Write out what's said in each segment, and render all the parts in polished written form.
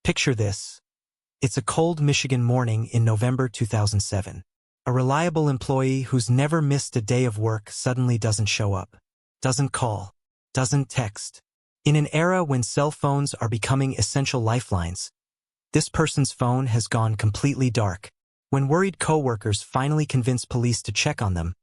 Picture this. It's a cold Michigan morning in November 2007. A reliable employee who's never missed a day of work suddenly doesn't show up, doesn't call, doesn't text. In an era when cell phones are becoming essential lifelines, this person's phone has gone completely dark. When worried coworkers finally convince police to check on them,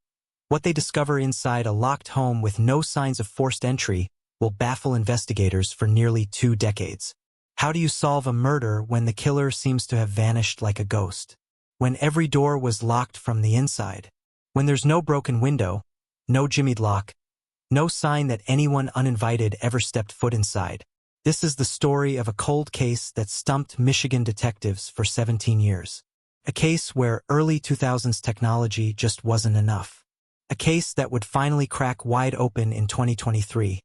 what they discover inside a locked home with no signs of forced entry will baffle investigators for nearly 2 decades. How do you solve a murder when the killer seems to have vanished like a ghost? When every door was locked from the inside? When there's no broken window, no jimmied lock, no sign that anyone uninvited ever stepped foot inside? This is the story of a cold case that stumped Michigan detectives for 17 years. A case where early 2000s technology just wasn't enough. A case that would finally crack wide open in 2023,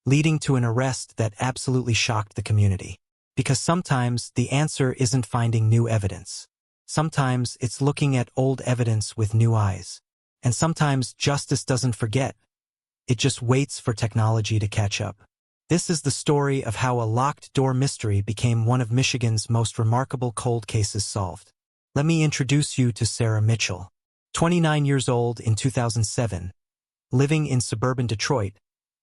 leading to an arrest that absolutely shocked the community. Because sometimes the answer isn't finding new evidence. Sometimes it's looking at old evidence with new eyes. And sometimes justice doesn't forget. It just waits for technology to catch up. This is the story of how a locked door mystery became one of Michigan's most remarkable cold cases solved. Let me introduce you to Sarah Mitchell. 29 years old in 2007, living in suburban Detroit,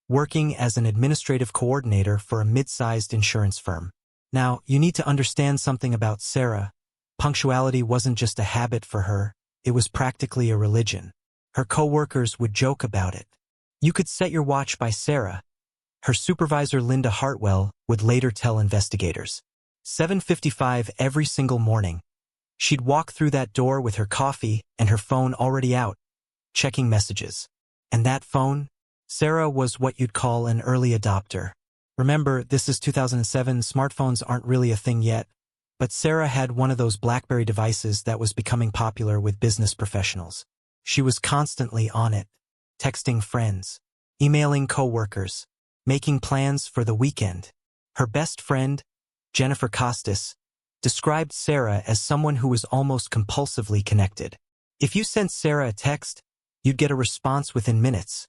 working as an administrative coordinator for a mid-sized insurance firm. Now, you need to understand something about Sarah. Punctuality wasn't just a habit for her, it was practically a religion. Her coworkers would joke about it. You could set your watch by Sarah. Her supervisor, Linda Hartwell, would later tell investigators. 7:55 every single morning. She'd walk through that door with her coffee and her phone already out, checking messages. And that phone? Sarah was what you'd call an early adopter. Remember, this is 2007, smartphones aren't really a thing yet, but Sarah had one of those BlackBerry devices that was becoming popular with business professionals. She was constantly on it, texting friends, emailing coworkers, making plans for the weekend. Her best friend, Jennifer Costas, described Sarah as someone who was almost compulsively connected. If you sent Sarah a text, you'd get a response within minutes,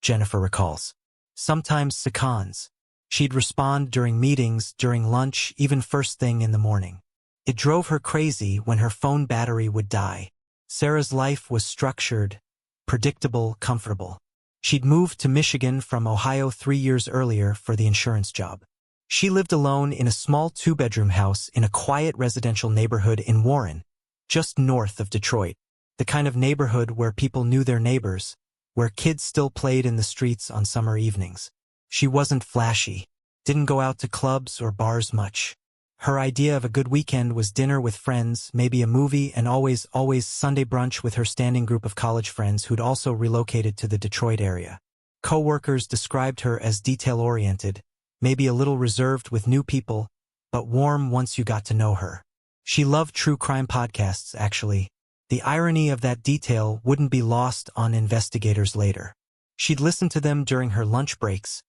Jennifer recalls. Sometimes seconds. She'd respond during meetings, during lunch, even first thing in the morning. It drove her crazy when her phone battery would die. Sarah's life was structured, predictable, comfortable. She'd moved to Michigan from Ohio 3 years earlier for the insurance job. She lived alone in a small 2-bedroom house in a quiet residential neighborhood in Warren, just north of Detroit. The kind of neighborhood where people knew their neighbors, where kids still played in the streets on summer evenings. She wasn't flashy, didn't go out to clubs or bars much. Her idea of a good weekend was dinner with friends, maybe a movie, and always Sunday brunch with her standing group of college friends who'd also relocated to the Detroit area. Coworkers described her as detail-oriented, maybe a little reserved with new people, but warm once you got to know her. She loved true crime podcasts, actually. The irony of that detail wouldn't be lost on investigators later. She'd listen to them during her lunch breaks,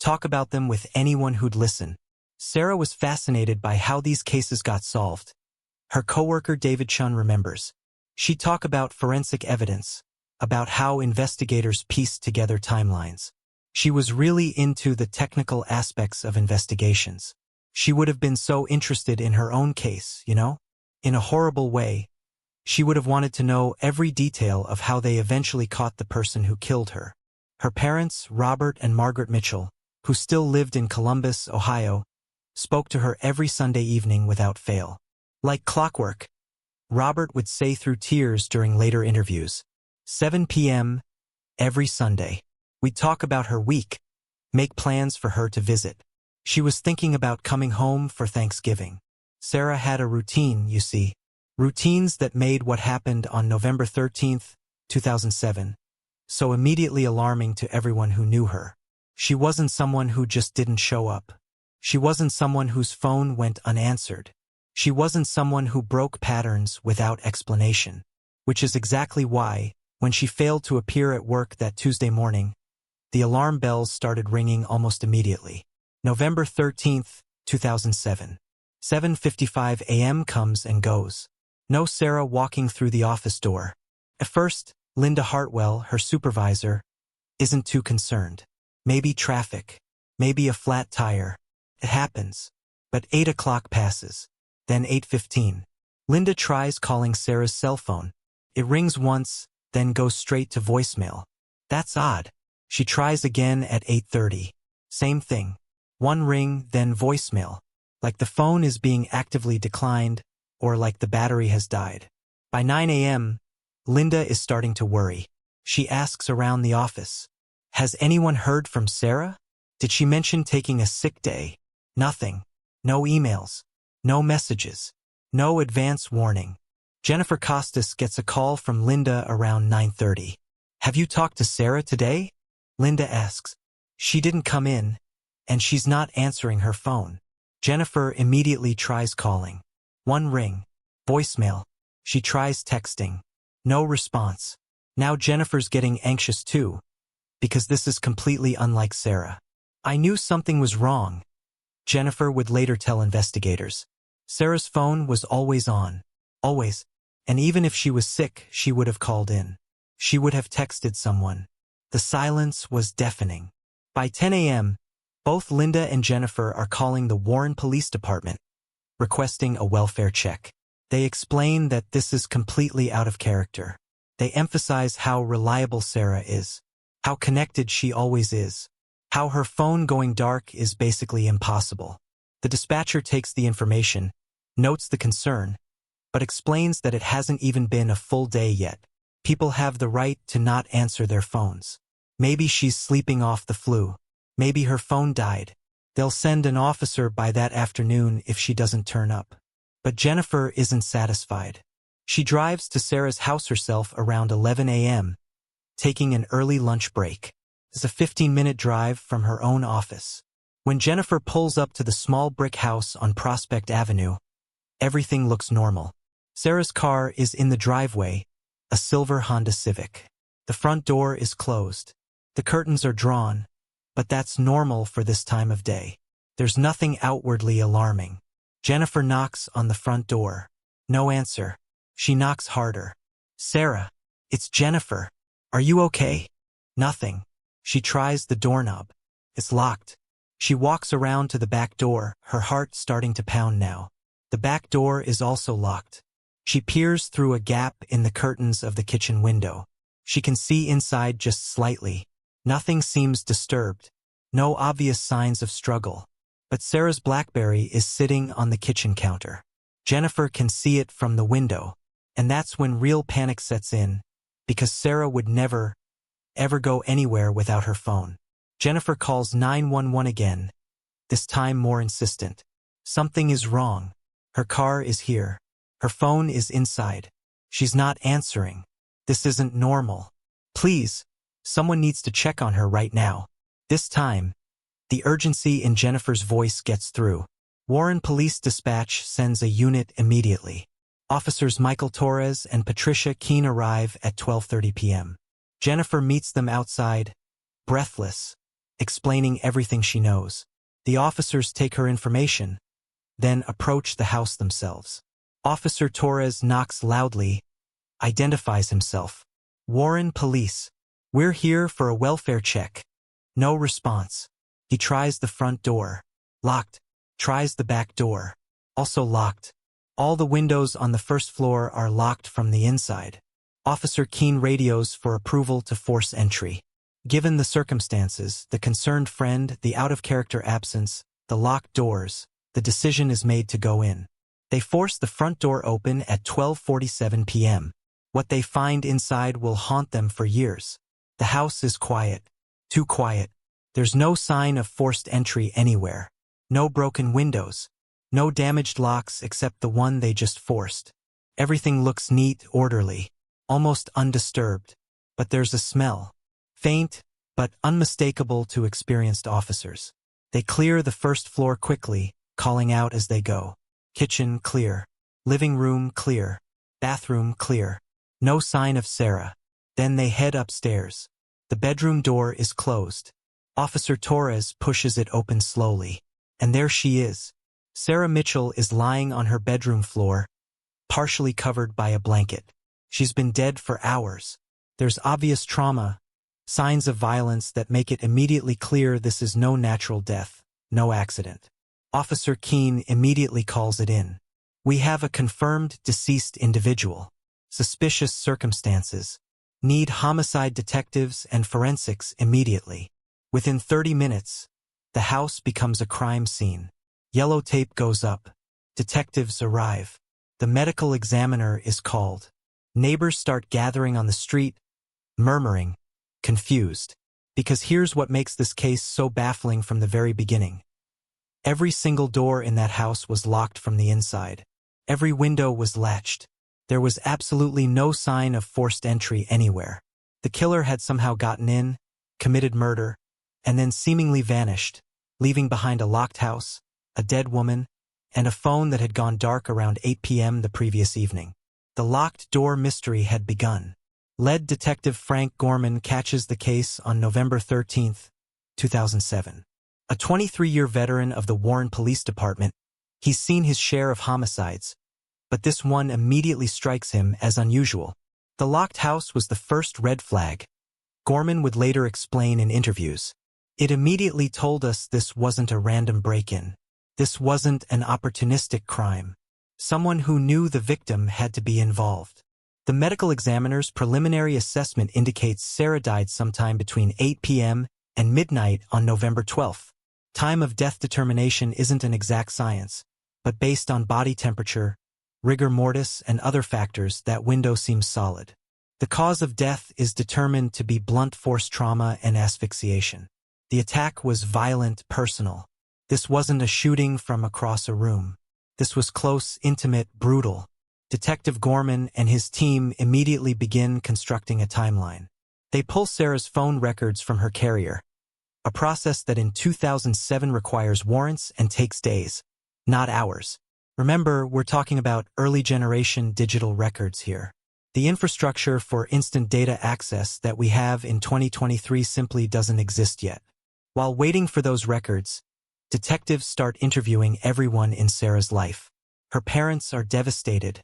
talk about them with anyone who'd listen. Sarah was fascinated by how these cases got solved. Her coworker David Chun remembers. She'd talk about forensic evidence, about how investigators pieced together timelines. She was really into the technical aspects of investigations. She would have been so interested in her own case, you know? In a horrible way. She would have wanted to know every detail of how they eventually caught the person who killed her. Her parents, Robert and Margaret Mitchell, who still lived in Columbus, Ohio, spoke to her every Sunday evening without fail. Like clockwork, Robert would say through tears during later interviews, 7 p.m. every Sunday. We'd talk about her week, make plans for her to visit. She was thinking about coming home for Thanksgiving. Sarah had a routine, you see. Routines that made what happened on November 13th, 2007, so immediately alarming to everyone who knew her. She wasn't someone who just didn't show up. She wasn't someone whose phone went unanswered. She wasn't someone who broke patterns without explanation. Which is exactly why, when she failed to appear at work that Tuesday morning, the alarm bells started ringing almost immediately. November 13th, 2007. 7:55 a.m. comes and goes. No Sarah walking through the office door. At first, Linda Hartwell, her supervisor, isn't too concerned. Maybe traffic. Maybe a flat tire. It happens. But 8 o'clock passes. Then 8:15. Linda tries calling Sarah's cell phone. It rings once, then goes straight to voicemail. That's odd. She tries again at 8:30. Same thing. One ring, then voicemail. Like the phone is being actively declined, or like the battery has died. By 9 a.m., Linda is starting to worry. She asks around the office. Has anyone heard from Sarah? Did she mention taking a sick day? Nothing. No emails. No messages. No advance warning. Jennifer Costas gets a call from Linda around 9:30. Have you talked to Sarah today? Linda asks. She didn't come in, and she's not answering her phone. Jennifer immediately tries calling. One ring. Voicemail. She tries texting. No response. Now Jennifer's getting anxious too, because this is completely unlike Sarah. I knew something was wrong, Jennifer would later tell investigators. Sarah's phone was always on. Always. And even if she was sick, she would have called in. She would have texted someone. The silence was deafening. By 10 a.m., both Linda and Jennifer are calling the Warren Police Department, requesting a welfare check. They explain that this is completely out of character. They emphasize how reliable Sarah is, how connected she always is, how her phone going dark is basically impossible. The dispatcher takes the information, notes the concern, but explains that it hasn't even been a full day yet. People have the right to not answer their phones. Maybe she's sleeping off the flu. Maybe her phone died. They'll send an officer by that afternoon if she doesn't turn up. But Jennifer isn't satisfied. She drives to Sarah's house herself around 11 a.m., taking an early lunch break. It's a 15-minute drive from her own office. When Jennifer pulls up to the small brick house on Prospect Avenue, everything looks normal. Sarah's car is in the driveway, a silver Honda Civic. The front door is closed. The curtains are drawn, but that's normal for this time of day. There's nothing outwardly alarming. Jennifer knocks on the front door. No answer. She knocks harder. Sarah, it's Jennifer. Are you okay? Nothing. She tries the doorknob. It's locked. She walks around to the back door, her heart starting to pound now. The back door is also locked. She peers through a gap in the curtains of the kitchen window. She can see inside just slightly. Nothing seems disturbed. No obvious signs of struggle. But Sarah's BlackBerry is sitting on the kitchen counter. Jennifer can see it from the window. And that's when real panic sets in, because Sarah would never, ever go anywhere without her phone. Jennifer calls 911 again, this time more insistent. Something is wrong. Her car is here. Her phone is inside. She's not answering. This isn't normal. Please, someone needs to check on her right now. This time, the urgency in Jennifer's voice gets through. Warren Police Dispatch sends a unit immediately. Officers Michael Torres and Patricia Keene arrive at 12:30 p.m. Jennifer meets them outside, breathless, explaining everything she knows. The officers take her information, then approach the house themselves. Officer Torres knocks loudly, identifies himself. Warren Police. We're here for a welfare check. No response. He tries the front door. Locked. Tries the back door. Also locked. All the windows on the first floor are locked from the inside. Officer Keene radios for approval to force entry. Given the circumstances, the concerned friend, the out-of-character absence, the locked doors, the decision is made to go in. They force the front door open at 12:47 p.m. What they find inside will haunt them for years. The house is quiet. Too quiet. There's no sign of forced entry anywhere. No broken windows. No damaged locks except the one they just forced. Everything looks neat, orderly, almost undisturbed. But there's a smell. Faint, but unmistakable to experienced officers. They clear the first floor quickly, calling out as they go. Kitchen clear. Living room clear. Bathroom clear. No sign of Sarah. Then they head upstairs. The bedroom door is closed. Officer Torres pushes it open slowly. And there she is. Sarah Mitchell is lying on her bedroom floor, partially covered by a blanket. She's been dead for hours. There's obvious trauma, signs of violence that make it immediately clear this is no natural death, no accident. Officer Keene immediately calls it in. We have a confirmed deceased individual. Suspicious circumstances. Need homicide detectives and forensics immediately. Within 30 minutes, the house becomes a crime scene. Yellow tape goes up. Detectives arrive. The medical examiner is called. Neighbors start gathering on the street, murmuring, confused. Because here's what makes this case so baffling from the very beginning. Every single door in that house was locked from the inside. Every window was latched. There was absolutely no sign of forced entry anywhere. The killer had somehow gotten in, committed murder, and then seemingly vanished, leaving behind a locked house, a dead woman, and a phone that had gone dark around 8 p.m. the previous evening. The locked door mystery had begun. Lead Detective Frank Gorman catches the case on November 13, 2007. A 23-year veteran of the Warren Police Department, he's seen his share of homicides, but this one immediately strikes him as unusual. The locked house was the first red flag. Gorman would later explain in interviews. It immediately told us this wasn't a random break-in. This wasn't an opportunistic crime. Someone who knew the victim had to be involved. The medical examiner's preliminary assessment indicates Sarah died sometime between 8 p.m. and midnight on November 12th. Time of death determination isn't an exact science, but based on body temperature, rigor mortis, and other factors, that window seems solid. The cause of death is determined to be blunt force trauma and asphyxiation. The attack was violent, personal. This wasn't a shooting from across a room. This was close, intimate, brutal. Detective Gorman and his team immediately begin constructing a timeline. They pull Sarah's phone records from her carrier, a process that in 2007 requires warrants and takes days, not hours. Remember, we're talking about early generation digital records here. The infrastructure for instant data access that we have in 2023 simply doesn't exist yet. While waiting for those records, detectives start interviewing everyone in Sarah's life. Her parents are devastated,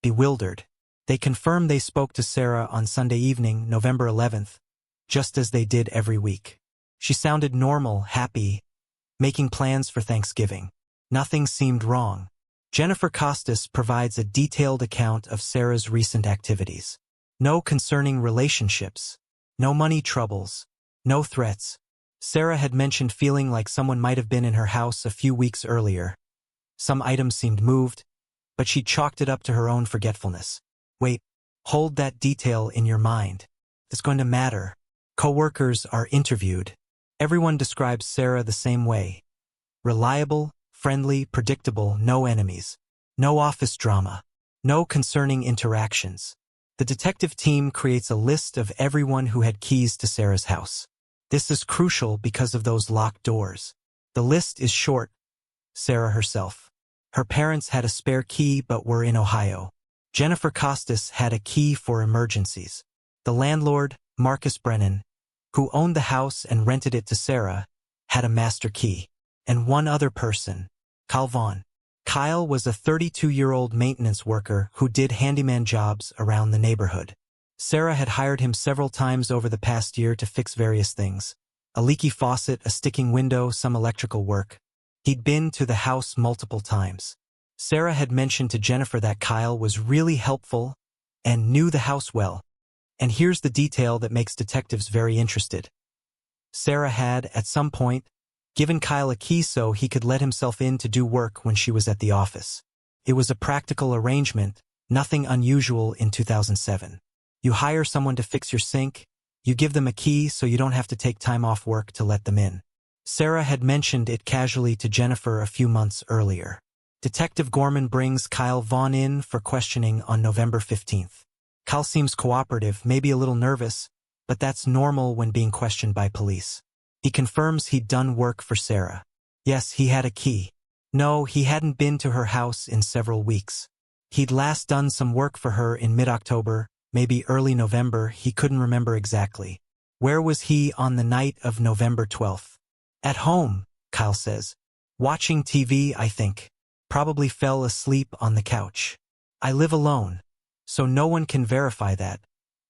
bewildered. They confirm they spoke to Sarah on Sunday evening, November 11th, just as they did every week. She sounded normal, happy, making plans for Thanksgiving. Nothing seemed wrong. Jennifer Costas provides a detailed account of Sarah's recent activities. No concerning relationships, no money troubles, no threats. Sarah had mentioned feeling like someone might have been in her house a few weeks earlier. Some items seemed moved, but she chalked it up to her own forgetfulness. Wait, hold that detail in your mind. It's going to matter. Coworkers are interviewed. Everyone describes Sarah the same way. Reliable, friendly, predictable, no enemies. No office drama. No concerning interactions. The detective team creates a list of everyone who had keys to Sarah's house. This is crucial because of those locked doors. The list is short. Sarah herself. Her parents had a spare key but were in Ohio. Jennifer Costas had a key for emergencies. The landlord, Marcus Brennan, who owned the house and rented it to Sarah, had a master key. And one other person, Kyle Vaughn. Kyle was a 32-year-old maintenance worker who did handyman jobs around the neighborhood. Sarah had hired him several times over the past year to fix various things. A leaky faucet, a sticking window, some electrical work. He'd been to the house multiple times. Sarah had mentioned to Jennifer that Kyle was really helpful and knew the house well. And here's the detail that makes detectives very interested. Sarah had, at some point, given Kyle a key so he could let himself in to do work when she was at the office. It was a practical arrangement, nothing unusual in 2007. You hire someone to fix your sink, you give them a key so you don't have to take time off work to let them in. Sarah had mentioned it casually to Jennifer a few months earlier. Detective Gorman brings Kyle Vaughn in for questioning on November 15th. Kyle seems cooperative, maybe a little nervous, but that's normal when being questioned by police. He confirms he'd done work for Sarah. Yes, he had a key. No, he hadn't been to her house in several weeks. He'd last done some work for her in mid-October, maybe early November, he couldn't remember exactly. Where was he on the night of November 12th? At home, Kyle says. Watching TV, I think. Probably fell asleep on the couch. I live alone, so no one can verify that,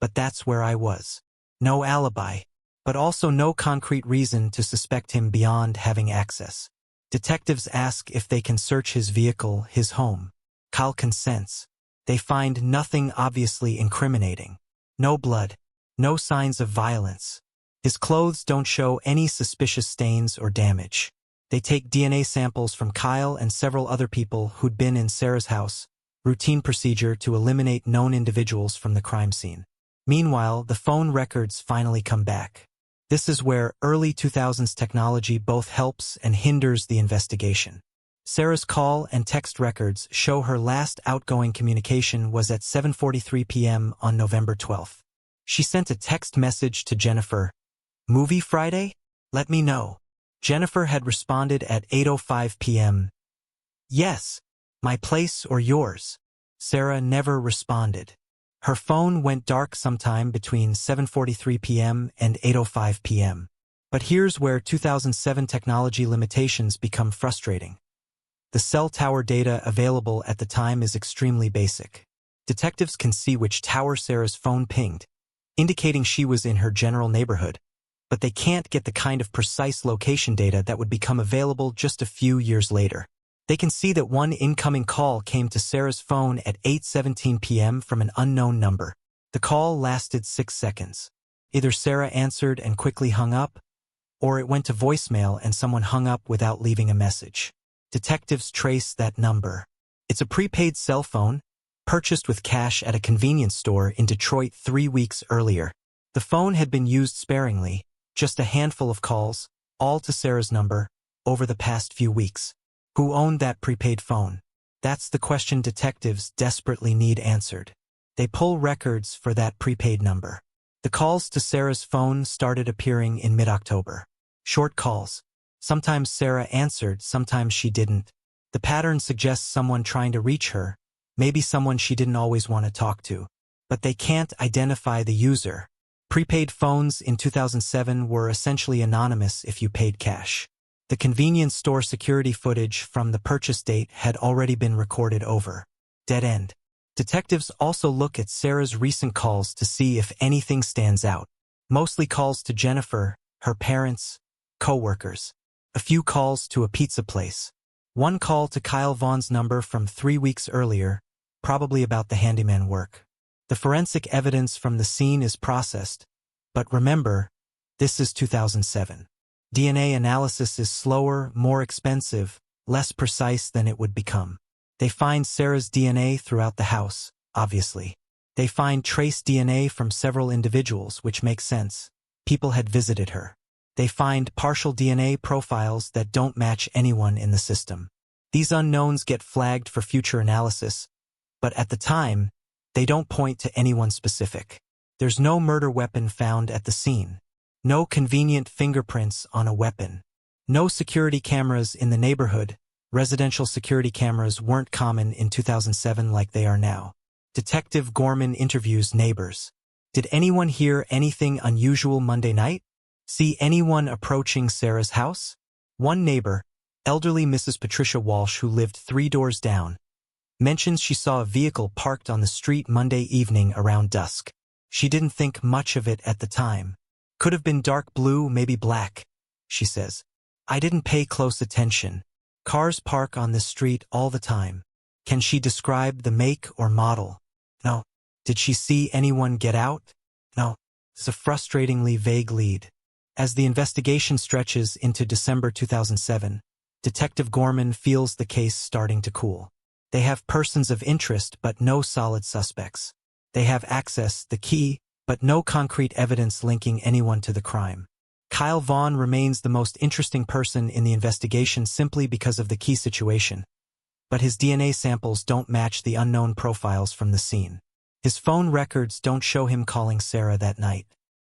but that's where I was. No alibi, but also no concrete reason to suspect him beyond having access. Detectives ask if they can search his vehicle, his home. Kyle consents. They find nothing obviously incriminating. No blood. No signs of violence. His clothes don't show any suspicious stains or damage. They take DNA samples from Kyle and several other people who'd been in Sarah's house, routine procedure to eliminate known individuals from the crime scene. Meanwhile, the phone records finally come back. This is where early 2000s technology both helps and hinders the investigation. Sarah's call and text records show her last outgoing communication was at 7:43 p.m. on November 12th. She sent a text message to Jennifer. "Movie Friday? Let me know." Jennifer had responded at 8:05 p.m. "Yes, my place or yours." Sarah never responded. Her phone went dark sometime between 7:43 p.m. and 8:05 p.m. But here's where 2007 technology limitations become frustrating. The cell tower data available at the time is extremely basic. Detectives can see which tower Sarah's phone pinged, indicating she was in her general neighborhood, but they can't get the kind of precise location data that would become available just a few years later. They can see that one incoming call came to Sarah's phone at 8:17 p.m. from an unknown number. The call lasted 6 seconds. Either Sarah answered and quickly hung up, or it went to voicemail and someone hung up without leaving a message. Detectives trace that number. It's a prepaid cell phone, purchased with cash at a convenience store in Detroit 3 weeks earlier. The phone had been used sparingly, just a handful of calls, all to Sarah's number, over the past few weeks. Who owned that prepaid phone? That's the question detectives desperately need answered. They pull records for that prepaid number. The calls to Sarah's phone started appearing in mid-October. Short calls. Sometimes Sarah answered, sometimes she didn't. The pattern suggests someone trying to reach her, maybe someone she didn't always want to talk to. But they can't identify the user. Prepaid phones in 2007 were essentially anonymous if you paid cash. The convenience store security footage from the purchase date had already been recorded over. Dead end. Detectives also look at Sarah's recent calls to see if anything stands out. Mostly calls to Jennifer, her parents, co-workers. A few calls to a pizza place. One call to Kyle Vaughn's number from 3 weeks earlier, probably about the handyman work. The forensic evidence from the scene is processed, but remember, this is 2007. DNA analysis is slower, more expensive, less precise than it would become. They find Sarah's DNA throughout the house, obviously. They find trace DNA from several individuals, which makes sense. People had visited her. They find partial DNA profiles that don't match anyone in the system. These unknowns get flagged for future analysis, but at the time, they don't point to anyone specific. There's no murder weapon found at the scene. No convenient fingerprints on a weapon. No security cameras in the neighborhood. Residential security cameras weren't common in 2007 like they are now. Detective Gorman interviews neighbors. Did anyone hear anything unusual Monday night? See anyone approaching Sarah's house? One neighbor, elderly Mrs. Patricia Walsh, who lived 3 doors down, mentions she saw a vehicle parked on the street Monday evening around dusk. She didn't think much of it at the time. Could have been dark blue, maybe black, she says. I didn't pay close attention. Cars park on this street all the time. Can she describe the make or model? No. Did she see anyone get out? No. It's a frustratingly vague lead. As the investigation stretches into December 2007, Detective Gorman feels the case starting to cool. They have persons of interest but no solid suspects. They have access, the key, but no concrete evidence linking anyone to the crime. Kyle Vaughn remains the most interesting person in the investigation simply because of the key situation. But his DNA samples don't match the unknown profiles from the scene. His phone records don't show him calling Sarah that night.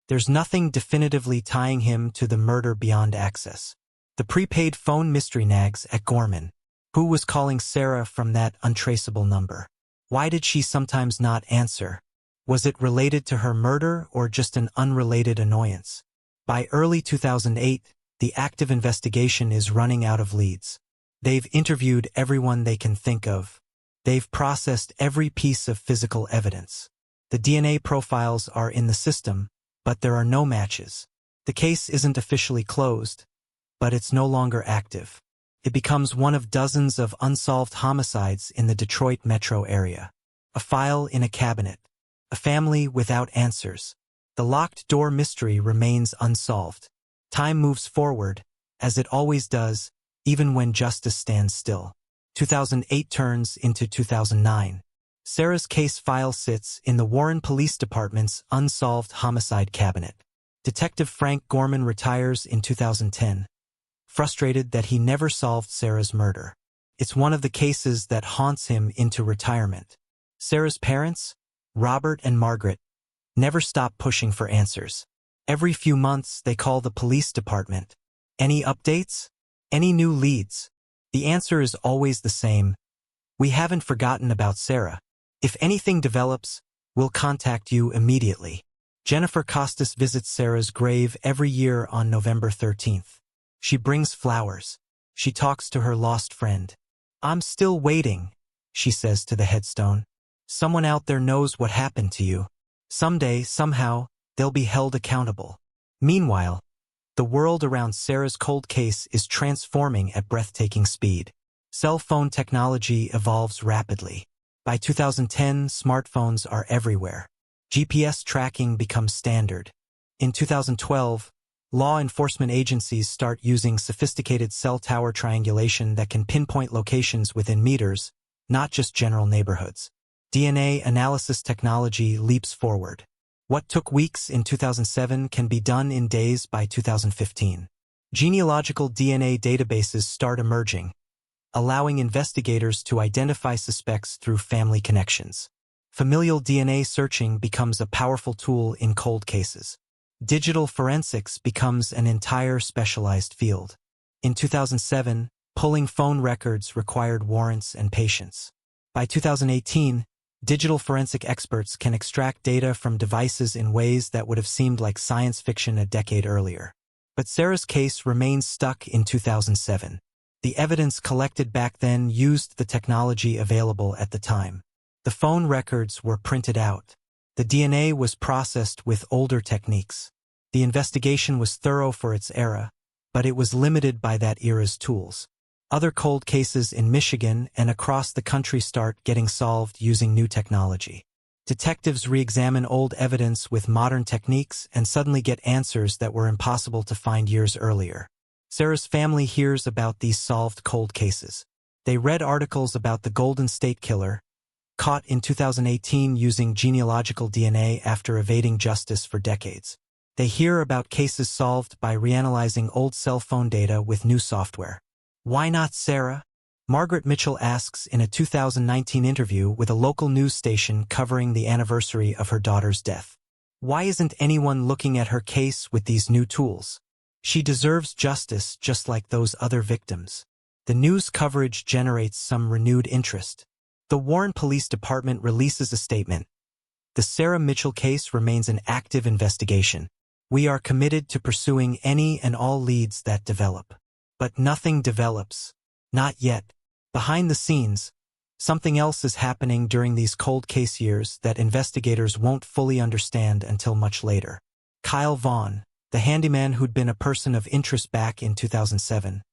There's nothing definitively tying him to the murder beyond access. The prepaid phone mystery nags at Gorman. Who was calling Sarah from that untraceable number? Why did she sometimes not answer? Was it related to her murder or just an unrelated annoyance? By early 2008, the active investigation is running out of leads. They've interviewed everyone they can think of. They've processed every piece of physical evidence. The DNA profiles are in the system, but there are no matches. The case isn't officially closed, but it's no longer active. It becomes one of dozens of unsolved homicides in the Detroit metro area. A file in a cabinet. A family without answers. The locked door mystery remains unsolved. Time moves forward, as it always does, even when justice stands still. 2008 turns into 2009. Sarah's case file sits in the Warren Police Department's Unsolved Homicide Cabinet. Detective Frank Gorman retires in 2010, frustrated that he never solved Sarah's murder. It's one of the cases that haunts him into retirement. Sarah's parents, Robert and Margaret, never stop pushing for answers. Every few months they call the police department. Any updates? Any new leads? The answer is always the same. We haven't forgotten about Sarah. If anything develops, we'll contact you immediately. Jennifer Costas visits Sarah's grave every year on November 13th. She brings flowers. She talks to her lost friend. "I'm still waiting," she says to the headstone. "Someone out there knows what happened to you. Someday, somehow, they'll be held accountable." Meanwhile, the world around Sarah's cold case is transforming at breathtaking speed. Cell phone technology evolves rapidly. By 2010, smartphones are everywhere. GPS tracking becomes standard. In 2012, law enforcement agencies start using sophisticated cell tower triangulation that can pinpoint locations within meters, not just general neighborhoods. DNA analysis technology leaps forward. What took weeks in 2007 can be done in days by 2015. Genealogical DNA databases start emerging, allowing investigators to identify suspects through family connections. Familial DNA searching becomes a powerful tool in cold cases. Digital forensics becomes an entire specialized field. In 2007, pulling phone records required warrants and patience. By 2018, digital forensic experts can extract data from devices in ways that would have seemed like science fiction a decade earlier. But Sarah's case remains stuck in 2007. The evidence collected back then used the technology available at the time. The phone records were printed out. The DNA was processed with older techniques. The investigation was thorough for its era, but it was limited by that era's tools. Other cold cases in Michigan and across the country start getting solved using new technology. Detectives re-examine old evidence with modern techniques and suddenly get answers that were impossible to find years earlier. Sarah's family hears about these solved cold cases. They read articles about the Golden State Killer, caught in 2018 using genealogical DNA after evading justice for decades. They hear about cases solved by reanalyzing old cell phone data with new software. Why not Sarah? Margaret Mitchell asks in a 2019 interview with a local news station covering the anniversary of her daughter's death. Why isn't anyone looking at her case with these new tools? She deserves justice just like those other victims. The news coverage generates some renewed interest. The Warren Police Department releases a statement. The Sarah Mitchell case remains an active investigation. We are committed to pursuing any and all leads that develop. But nothing develops. Not yet. Behind the scenes, something else is happening during these cold case years that investigators won't fully understand until much later. Kyle Vaughn, the handyman who'd been a person of interest back in 2007,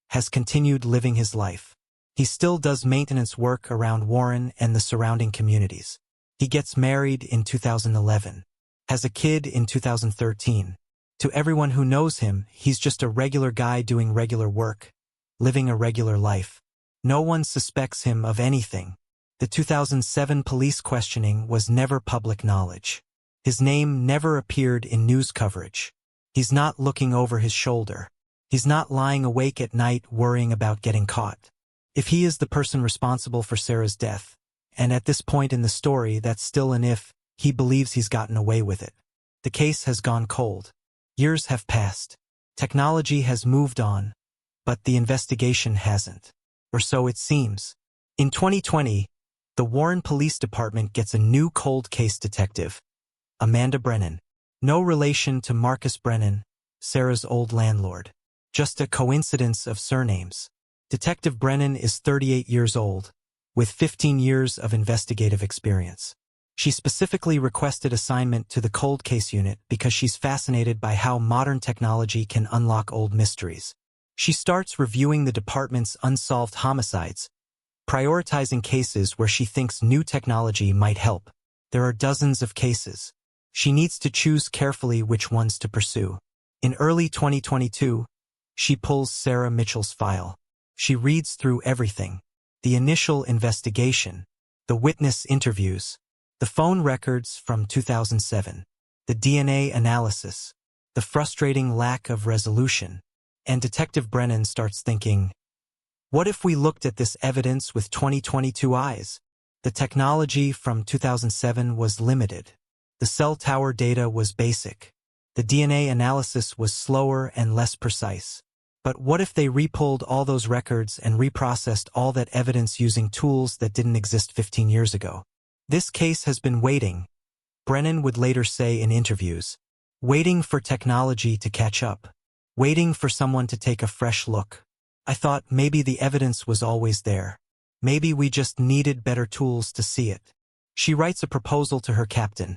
has continued living his life. He still does maintenance work around Warren and the surrounding communities. He gets married in 2011, has a kid in 2013. To everyone who knows him, he's just a regular guy doing regular work, living a regular life. No one suspects him of anything. The 2007 police questioning was never public knowledge. His name never appeared in news coverage. He's not looking over his shoulder. He's not lying awake at night worrying about getting caught. If he is the person responsible for Sarah's death, and at this point in the story that's still an if, he believes he's gotten away with it. The case has gone cold. Years have passed. Technology has moved on, but the investigation hasn't. Or so it seems. In 2020, the Warren Police Department gets a new cold case detective, Amanda Brennan. No relation to Marcus Brennan, Sarah's old landlord. Just a coincidence of surnames. Detective Brennan is 38 years old, with 15 years of investigative experience. She specifically requested assignment to the cold case unit because she's fascinated by how modern technology can unlock old mysteries. She starts reviewing the department's unsolved homicides, prioritizing cases where she thinks new technology might help. There are dozens of cases. She needs to choose carefully which ones to pursue. In early 2022, she pulls Sarah Mitchell's file. She reads through everything: the initial investigation, the witness interviews, the phone records from 2007, the DNA analysis, the frustrating lack of resolution. And Detective Brennan starts thinking, what if we looked at this evidence with 2022 eyes? The technology from 2007 was limited. The cell tower data was basic. The DNA analysis was slower and less precise. But what if they repulled all those records and reprocessed all that evidence using tools that didn't exist 15 years ago? This case has been waiting, Brennan would later say in interviews, waiting for technology to catch up, waiting for someone to take a fresh look. I thought maybe the evidence was always there. Maybe we just needed better tools to see it. She writes a proposal to her captain.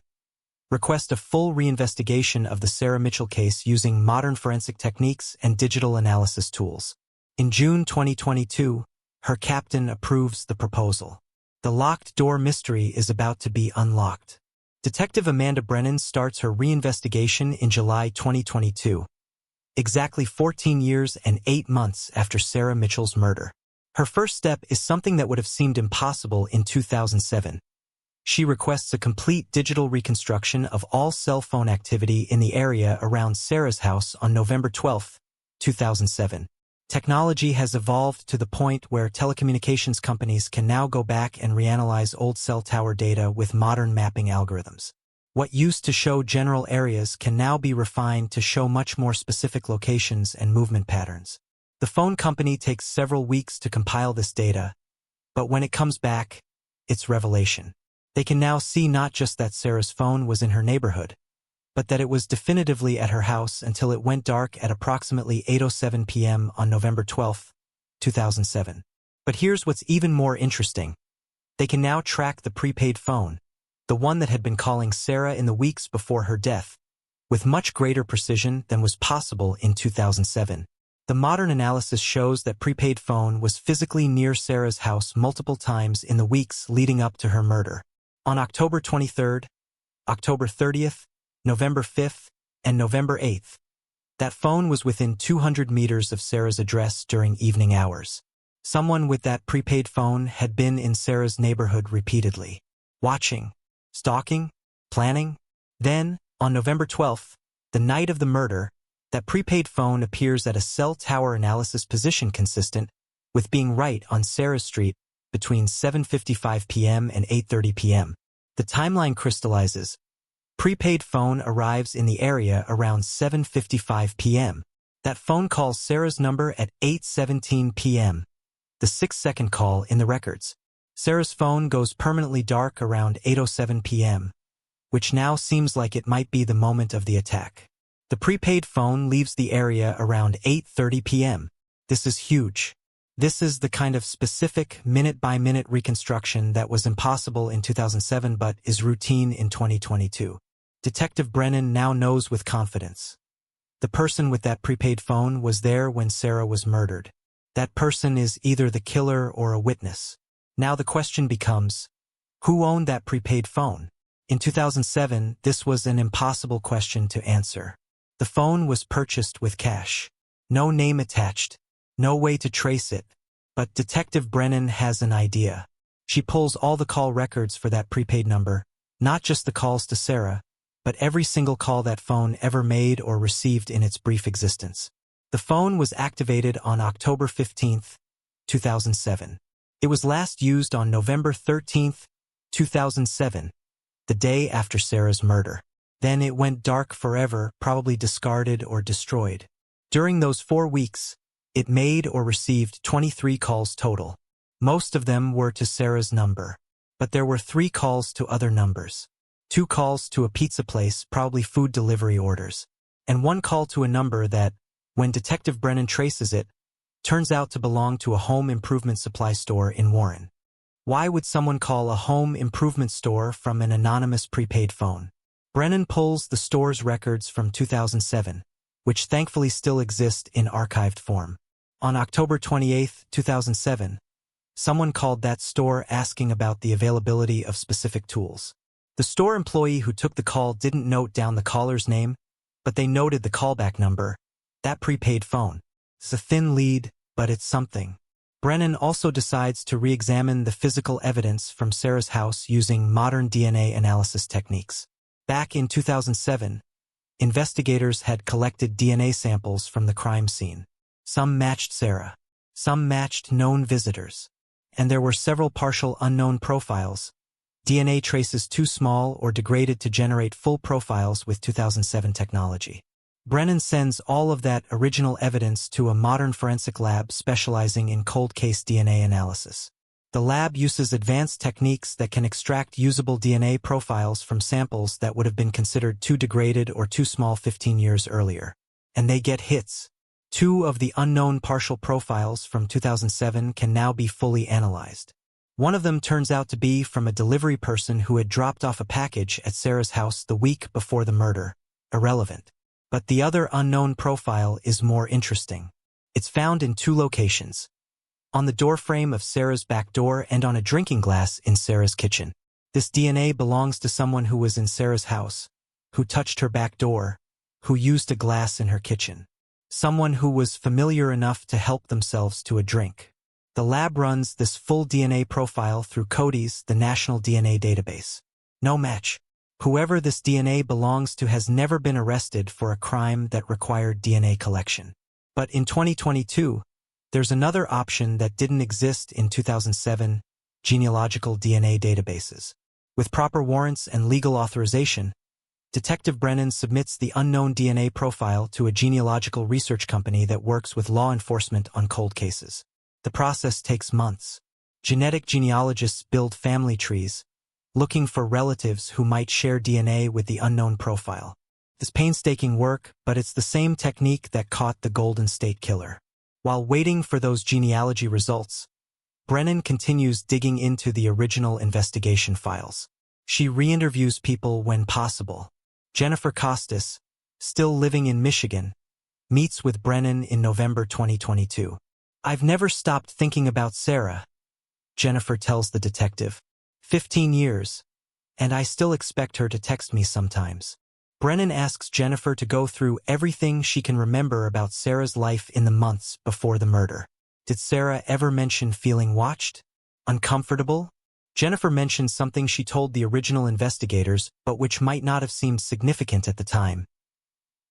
Request a full reinvestigation of the Sarah Mitchell case using modern forensic techniques and digital analysis tools. In June 2022, her captain approves the proposal. The locked door mystery is about to be unlocked. Detective Amanda Brennan starts her reinvestigation in July 2022, exactly 14 years and 8 months after Sarah Mitchell's murder. Her first step is something that would have seemed impossible in 2007. She requests a complete digital reconstruction of all cell phone activity in the area around Sarah's house on November 12, 2007. Technology has evolved to the point where telecommunications companies can now go back and reanalyze old cell tower data with modern mapping algorithms. What used to show general areas can now be refined to show much more specific locations and movement patterns. The phone company takes several weeks to compile this data, but when it comes back, it's revelation. They can now see not just that Sarah's phone was in her neighborhood, but that it was definitively at her house until it went dark at approximately 8:07 p.m. on November 12, 2007. But here's what's even more interesting. They can now track the prepaid phone, the one that had been calling Sarah in the weeks before her death, with much greater precision than was possible in 2007. The modern analysis shows that prepaid phone was physically near Sarah's house multiple times in the weeks leading up to her murder. On October 23rd, October 30th, November 5th, and November 8th, that phone was within 200 meters of Sarah's address during evening hours. Someone with that prepaid phone had been in Sarah's neighborhood repeatedly, watching, stalking, planning. Then, on November 12th, the night of the murder, that prepaid phone appears at a cell tower analysis position consistent with being right on Sarah's street between 7:55 p.m. and 8:30 p.m. The timeline crystallizes. Prepaid phone arrives in the area around 7:55 p.m. That phone calls Sarah's number at 8:17 p.m., the 6-second call in the records. Sarah's phone goes permanently dark around 8:07 p.m., which now seems like it might be the moment of the attack. The prepaid phone leaves the area around 8:30 p.m. This is huge. This is the kind of specific minute-by-minute reconstruction that was impossible in 2007 but is routine in 2022. Detective Brennan now knows with confidence. The person with that prepaid phone was there when Sarah was murdered. That person is either the killer or a witness. Now the question becomes, who owned that prepaid phone? In 2007, this was an impossible question to answer. The phone was purchased with cash. No name attached. No way to trace it. But Detective Brennan has an idea. She pulls all the call records for that prepaid number, not just the calls to Sarah, but every single call that phone ever made or received in its brief existence. The phone was activated on October 15, 2007. It was last used on November 13, 2007, the day after Sarah's murder. Then it went dark forever, probably discarded or destroyed. During those 4 weeks, it made or received 23 calls total. Most of them were to Sarah's number, but there were 3 calls to other numbers. 2 calls to a pizza place, probably food delivery orders, and 1 call to a number that, when Detective Brennan traces it, turns out to belong to a home improvement supply store in Warren. Why would someone call a home improvement store from an anonymous prepaid phone? Brennan pulls the store's records from 2007, which thankfully still exist in archived form. On October 28, 2007, someone called that store asking about the availability of specific tools. The store employee who took the call didn't note down the caller's name, but they noted the callback number, that prepaid phone. It's a thin lead, but it's something. Brennan also decides to re-examine the physical evidence from Sarah's house using modern DNA analysis techniques. Back in 2007, investigators had collected DNA samples from the crime scene. Some matched Sarah. Some matched known visitors. And there were several partial unknown profiles. DNA traces too small or degraded to generate full profiles with 2007 technology. Brennan sends all of that original evidence to a modern forensic lab specializing in cold case DNA analysis. The lab uses advanced techniques that can extract usable DNA profiles from samples that would have been considered too degraded or too small 15 years earlier. And they get hits. 2 of the unknown partial profiles from 2007 can now be fully analyzed. One of them turns out to be from a delivery person who had dropped off a package at Sarah's house the week before the murder. Irrelevant. But the other unknown profile is more interesting. It's found in 2 locations. On the doorframe of Sarah's back door and on a drinking glass in Sarah's kitchen. This DNA belongs to someone who was in Sarah's house, who touched her back door, who used a glass in her kitchen. Someone who was familiar enough to help themselves to a drink. The lab runs this full DNA profile through CODIS, the National DNA Database. No match. Whoever this DNA belongs to has never been arrested for a crime that required DNA collection. But in 2022, there's another option that didn't exist in 2007, genealogical DNA databases. With proper warrants and legal authorization, Detective Brennan submits the unknown DNA profile to a genealogical research company that works with law enforcement on cold cases. The process takes months. Genetic genealogists build family trees, looking for relatives who might share DNA with the unknown profile. This painstaking work, but it's the same technique that caught the Golden State Killer. While waiting for those genealogy results, Brennan continues digging into the original investigation files. She re-interviews people when possible. Jennifer Costas, still living in Michigan, meets with Brennan in November 2022. "I've never stopped thinking about Sarah," Jennifer tells the detective. 15 years, and I still expect her to text me sometimes. Brennan asks Jennifer to go through everything she can remember about Sarah's life in the months before the murder. Did Sarah ever mention feeling watched? Uncomfortable? Jennifer mentions something she told the original investigators, but which might not have seemed significant at the time.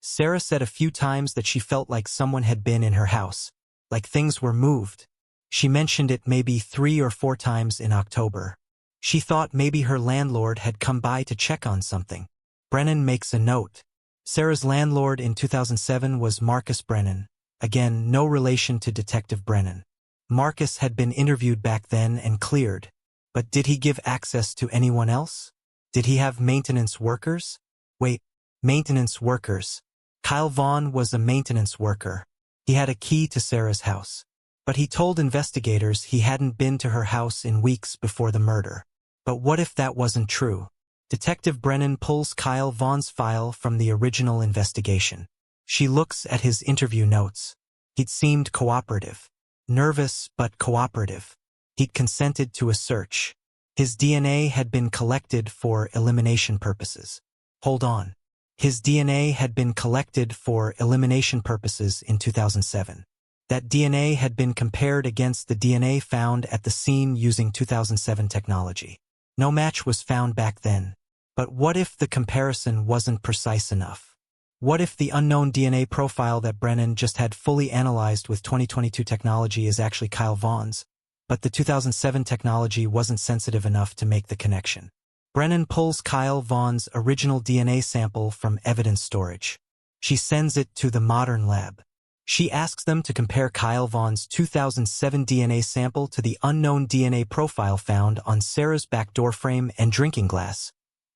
Sarah said a few times that she felt like someone had been in her house, like things were moved. She mentioned it maybe 3 or 4 times in October. She thought maybe her landlord had come by to check on something. Brennan makes a note. Sarah's landlord in 2007 was Marcus Brennan. Again, no relation to Detective Brennan. Marcus had been interviewed back then and cleared. But did he give access to anyone else? Did he have maintenance workers? Wait, maintenance workers. Kyle Vaughn was a maintenance worker. He had a key to Sarah's house. But he told investigators he hadn't been to her house in weeks before the murder. But what if that wasn't true? Detective Brennan pulls Kyle Vaughn's file from the original investigation. She looks at his interview notes. He'd seemed cooperative. Nervous, but cooperative. He'd consented to a search. His DNA had been collected for elimination purposes. Hold on. His DNA had been collected for elimination purposes in 2007. That DNA had been compared against the DNA found at the scene using 2007 technology. No match was found back then. But what if the comparison wasn't precise enough? What if the unknown DNA profile that Brennan just had fully analyzed with 2022 technology is actually Kyle Vaughn's, but the 2007 technology wasn't sensitive enough to make the connection? Brennan pulls Kyle Vaughn's original DNA sample from evidence storage. She sends it to the modern lab. She asks them to compare Kyle Vaughn's 2007 DNA sample to the unknown DNA profile found on Sarah's back door frame and drinking glass,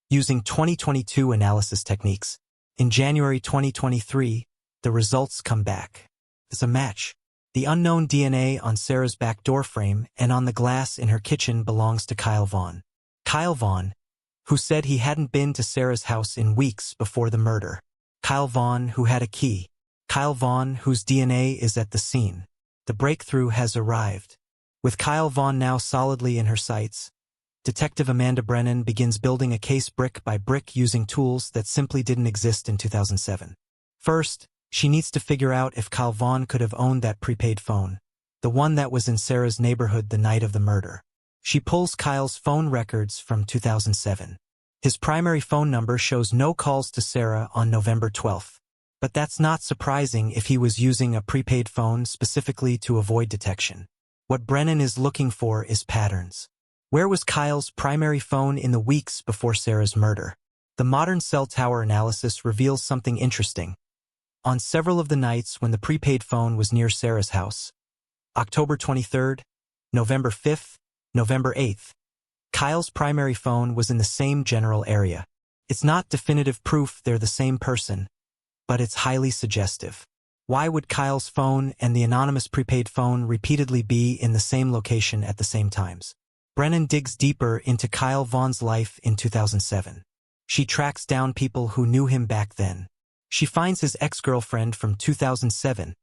using 2022 analysis techniques. In January 2023, the results come back. It's a match. The unknown DNA on Sarah's back door frame and on the glass in her kitchen belongs to Kyle Vaughn. Kyle Vaughn, who said he hadn't been to Sarah's house in weeks before the murder. Kyle Vaughn, who had a key. Kyle Vaughn, whose DNA is at the scene. The breakthrough has arrived. With Kyle Vaughn now solidly in her sights, Detective Amanda Brennan begins building a case brick by brick using tools that simply didn't exist in 2007. First, she needs to figure out if Kyle Vaughn could have owned that prepaid phone, the one that was in Sarah's neighborhood the night of the murder. She pulls Kyle's phone records from 2007. His primary phone number shows no calls to Sarah on November 12th. But that's not surprising if he was using a prepaid phone specifically to avoid detection. What Brennan is looking for is patterns. Where was Kyle's primary phone in the weeks before Sarah's murder? The modern cell tower analysis reveals something interesting. On several of the nights when the prepaid phone was near Sarah's house, October 23rd, November 5th, November 8th, Kyle's primary phone was in the same general area. It's not definitive proof they're the same person, but it's highly suggestive. Why would Kyle's phone and the anonymous prepaid phone repeatedly be in the same location at the same times? Brennan digs deeper into Kyle Vaughn's life in 2007. She tracks down people who knew him back then. She finds his ex-girlfriend from 2007,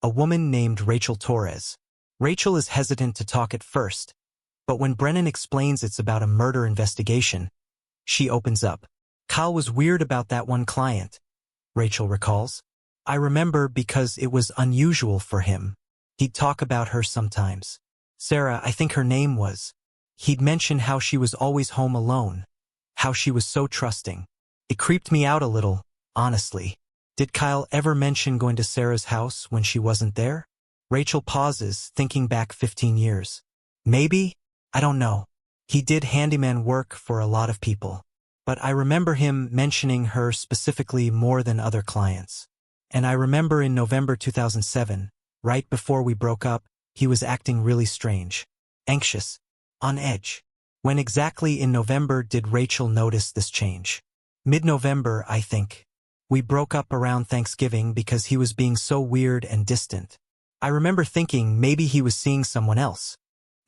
a woman named Rachel Torres. Rachel is hesitant to talk at first, but when Brennan explains it's about a murder investigation, she opens up. Kyle was weird about that one client, Rachel recalls. I remember because it was unusual for him. He'd talk about her sometimes. Sarah, I think her name was. He'd mention how she was always home alone, how she was so trusting. It creeped me out a little, honestly. Did Kyle ever mention going to Sarah's house when she wasn't there? Rachel pauses, thinking back 15 years. Maybe? I don't know. He did handyman work for a lot of people. But I remember him mentioning her specifically more than other clients. And I remember in November 2007, right before we broke up, he was acting really strange. Anxious. On edge. When exactly in November did Rachel notice this change? Mid-November, I think. We broke up around Thanksgiving because he was being so weird and distant. I remember thinking maybe he was seeing someone else.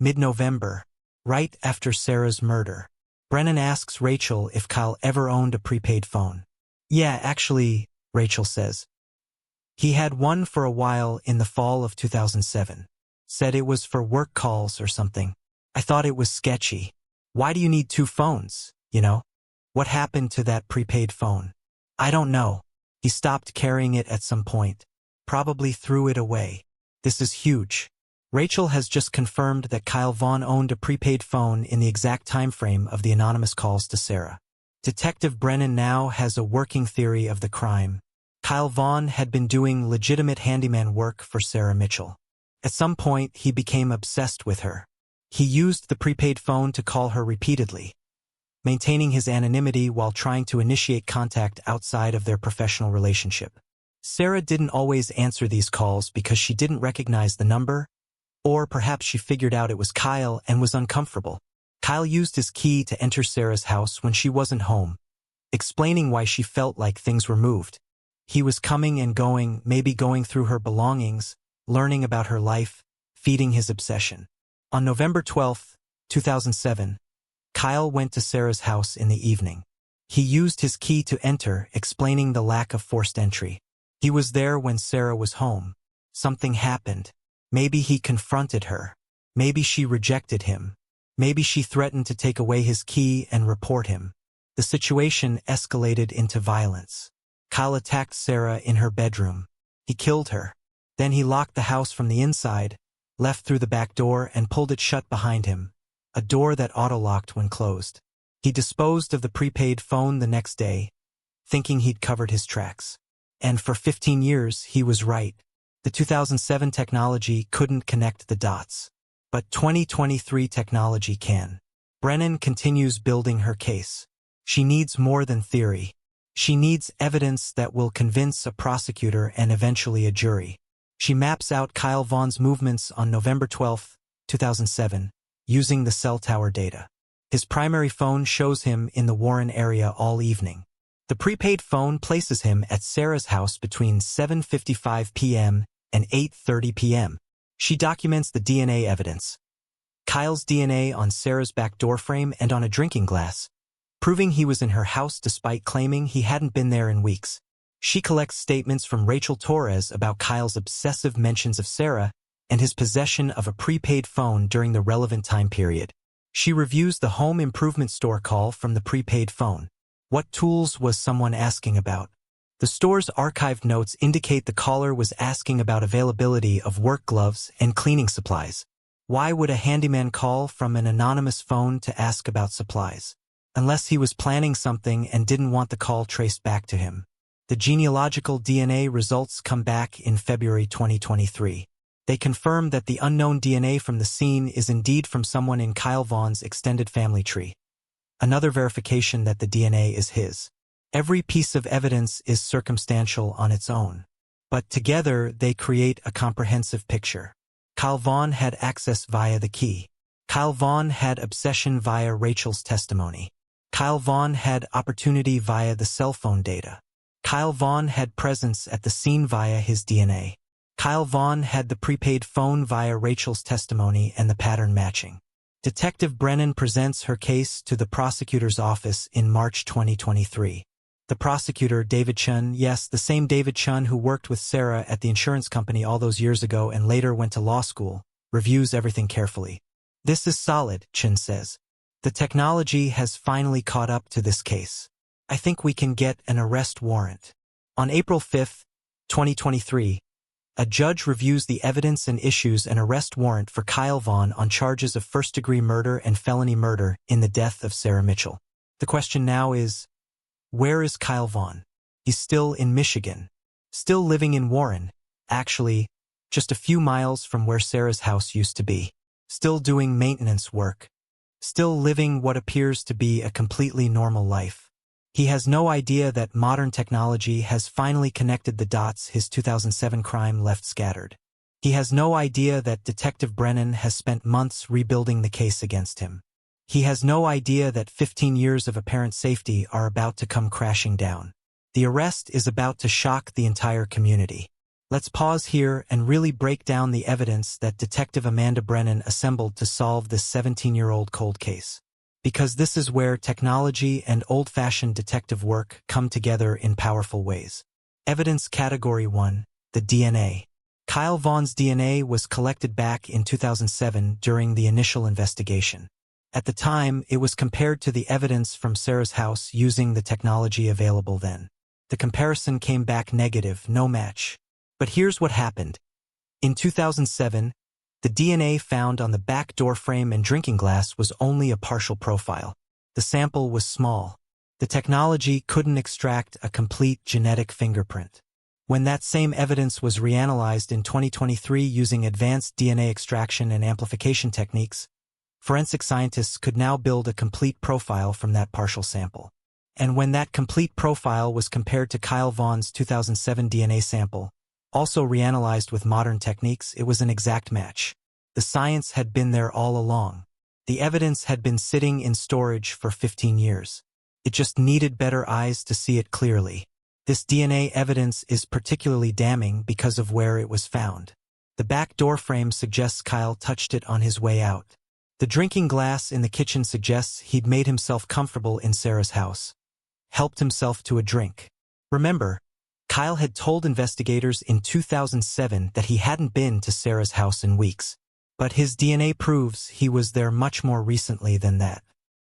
Mid-November. Right after Sarah's murder. Brennan asks Rachel if Kyle ever owned a prepaid phone. Yeah, actually, Rachel says. He had one for a while in the fall of 2007. Said it was for work calls or something. I thought it was sketchy. Why do you need two phones, you know? What happened to that prepaid phone? I don't know. He stopped carrying it at some point. Probably threw it away. This is huge. Rachel has just confirmed that Kyle Vaughn owned a prepaid phone in the exact time frame of the anonymous calls to Sarah. Detective Brennan now has a working theory of the crime. Kyle Vaughn had been doing legitimate handyman work for Sarah Mitchell. At some point, he became obsessed with her. He used the prepaid phone to call her repeatedly, maintaining his anonymity while trying to initiate contact outside of their professional relationship. Sarah didn't always answer these calls because she didn't recognize the number, or perhaps she figured out it was Kyle and was uncomfortable. Kyle used his key to enter Sarah's house when she wasn't home, explaining why she felt like things were moved. He was coming and going, maybe going through her belongings, learning about her life, feeding his obsession. On November 12, 2007, Kyle went to Sarah's house in the evening. He used his key to enter, explaining the lack of forced entry. He was there when Sarah was home. Something happened. Maybe he confronted her. Maybe she rejected him. Maybe she threatened to take away his key and report him. The situation escalated into violence. Kyle attacked Sarah in her bedroom. He killed her. Then he locked the house from the inside, left through the back door and pulled it shut behind him, a door that auto-locked when closed. He disposed of the prepaid phone the next day, thinking he'd covered his tracks. And for 15 years, he was right. The 2007 technology couldn't connect the dots. But 2023 technology can. Brennan continues building her case. She needs more than theory. She needs evidence that will convince a prosecutor and eventually a jury. She maps out Kyle Vaughn's movements on November 12, 2007, using the cell tower data. His primary phone shows him in the Warren area all evening. The prepaid phone places him at Sarah's house between 7:55 p.m. and 8:30 p.m. She documents the DNA evidence. Kyle's DNA on Sarah's back door frame and on a drinking glass, proving he was in her house despite claiming he hadn't been there in weeks. She collects statements from Rachel Torres about Kyle's obsessive mentions of Sarah and his possession of a prepaid phone during the relevant time period. She reviews the home improvement store call from the prepaid phone. What tools was someone asking about? The store's archived notes indicate the caller was asking about availability of work gloves and cleaning supplies. Why would a handyman call from an anonymous phone to ask about supplies? Unless he was planning something and didn't want the call traced back to him. The genealogical DNA results come back in February 2023. They confirm that the unknown DNA from the scene is indeed from someone in Kyle Vaughn's extended family tree. Another verification that the DNA is his. Every piece of evidence is circumstantial on its own, but together they create a comprehensive picture. Kyle Vaughn had access via the key. Kyle Vaughn had obsession via Rachel's testimony. Kyle Vaughn had opportunity via the cell phone data. Kyle Vaughn had presence at the scene via his DNA. Kyle Vaughn had the prepaid phone via Rachel's testimony and the pattern matching. Detective Brennan presents her case to the prosecutor's office in March 2023. The prosecutor, David Chun, yes, the same David Chun who worked with Sarah at the insurance company all those years ago and later went to law school, reviews everything carefully. This is solid, Chun says. The technology has finally caught up to this case. I think we can get an arrest warrant. On April 5, 2023, a judge reviews the evidence and issues an arrest warrant for Kyle Vaughn on charges of first-degree murder and felony murder in the death of Sarah Mitchell. The question now is, where is Kyle Vaughn? He's still in Michigan. Still living in Warren, actually, just a few miles from where Sarah's house used to be. Still doing maintenance work. Still living what appears to be a completely normal life. He has no idea that modern technology has finally connected the dots his 2007 crime left scattered. He has no idea that Detective Brennan has spent months rebuilding the case against him. He has no idea that 15 years of apparent safety are about to come crashing down. The arrest is about to shock the entire community. Let's pause here and really break down the evidence that Detective Amanda Brennan assembled to solve this 17-year-old cold case. Because this is where technology and old-fashioned detective work come together in powerful ways. Evidence Category 1, the DNA. Kyle Vaughn's DNA was collected back in 2007 during the initial investigation. At the time, it was compared to the evidence from Sarah's house using the technology available then. The comparison came back negative, no match. But here's what happened. In 2007, the DNA found on the back door frame and drinking glass was only a partial profile. The sample was small. The technology couldn't extract a complete genetic fingerprint. When that same evidence was reanalyzed in 2023 using advanced DNA extraction and amplification techniques, forensic scientists could now build a complete profile from that partial sample. And when that complete profile was compared to Kyle Vaughn's 2007 DNA sample, also reanalyzed with modern techniques, it was an exact match. The science had been there all along. The evidence had been sitting in storage for 15 years. It just needed better eyes to see it clearly. This DNA evidence is particularly damning because of where it was found. The back door frame suggests Kyle touched it on his way out. The drinking glass in the kitchen suggests he'd made himself comfortable in Sarah's house. Helped himself to a drink. Remember, Kyle had told investigators in 2007 that he hadn't been to Sarah's house in weeks. But his DNA proves he was there much more recently than that.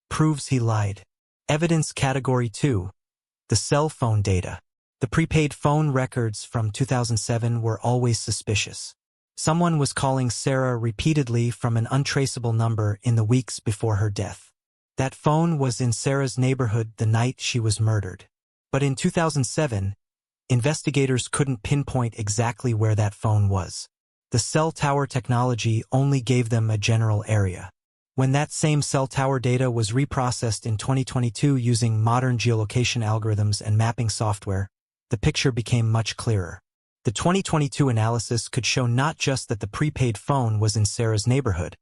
Proves he lied. Evidence Category 2. The cell phone data. The prepaid phone records from 2007 were always suspicious. Someone was calling Sarah repeatedly from an untraceable number in the weeks before her death. That phone was in Sarah's neighborhood the night she was murdered. But in 2007, investigators couldn't pinpoint exactly where that phone was. The cell tower technology only gave them a general area. When that same cell tower data was reprocessed in 2022 using modern geolocation algorithms and mapping software, the picture became much clearer. The 2022 analysis could show not just that the prepaid phone was in Sarah's neighborhood,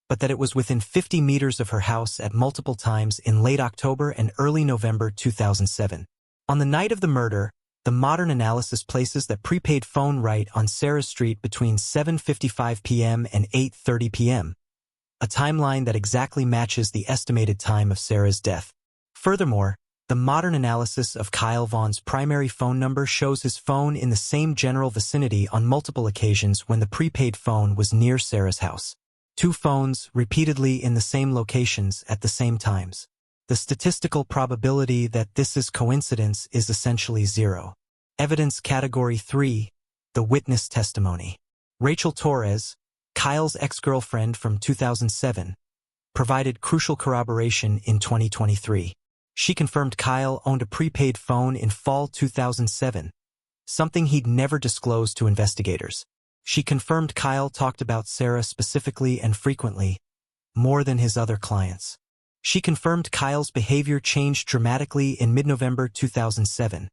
but that it was within 50 meters of her house at multiple times in late October and early November 2007. On the night of the murder, the modern analysis places that prepaid phone right on Sarah's street between 7:55 p.m. and 8:30 p.m., a timeline that exactly matches the estimated time of Sarah's death. Furthermore, The modern analysis of Kyle Vaughn's primary phone number shows his phone in the same general vicinity on multiple occasions when the prepaid phone was near Sarah's house. 2 phones repeatedly in the same locations at the same times. The statistical probability that this is coincidence is essentially 0. Evidence Category 3. The witness testimony. Rachel Torres, Kyle's ex-girlfriend from 2007, provided crucial corroboration in 2023. She confirmed Kyle owned a prepaid phone in fall 2007, something he'd never disclosed to investigators. She confirmed Kyle talked about Sarah specifically and frequently, more than his other clients. She confirmed Kyle's behavior changed dramatically in mid-November 2007,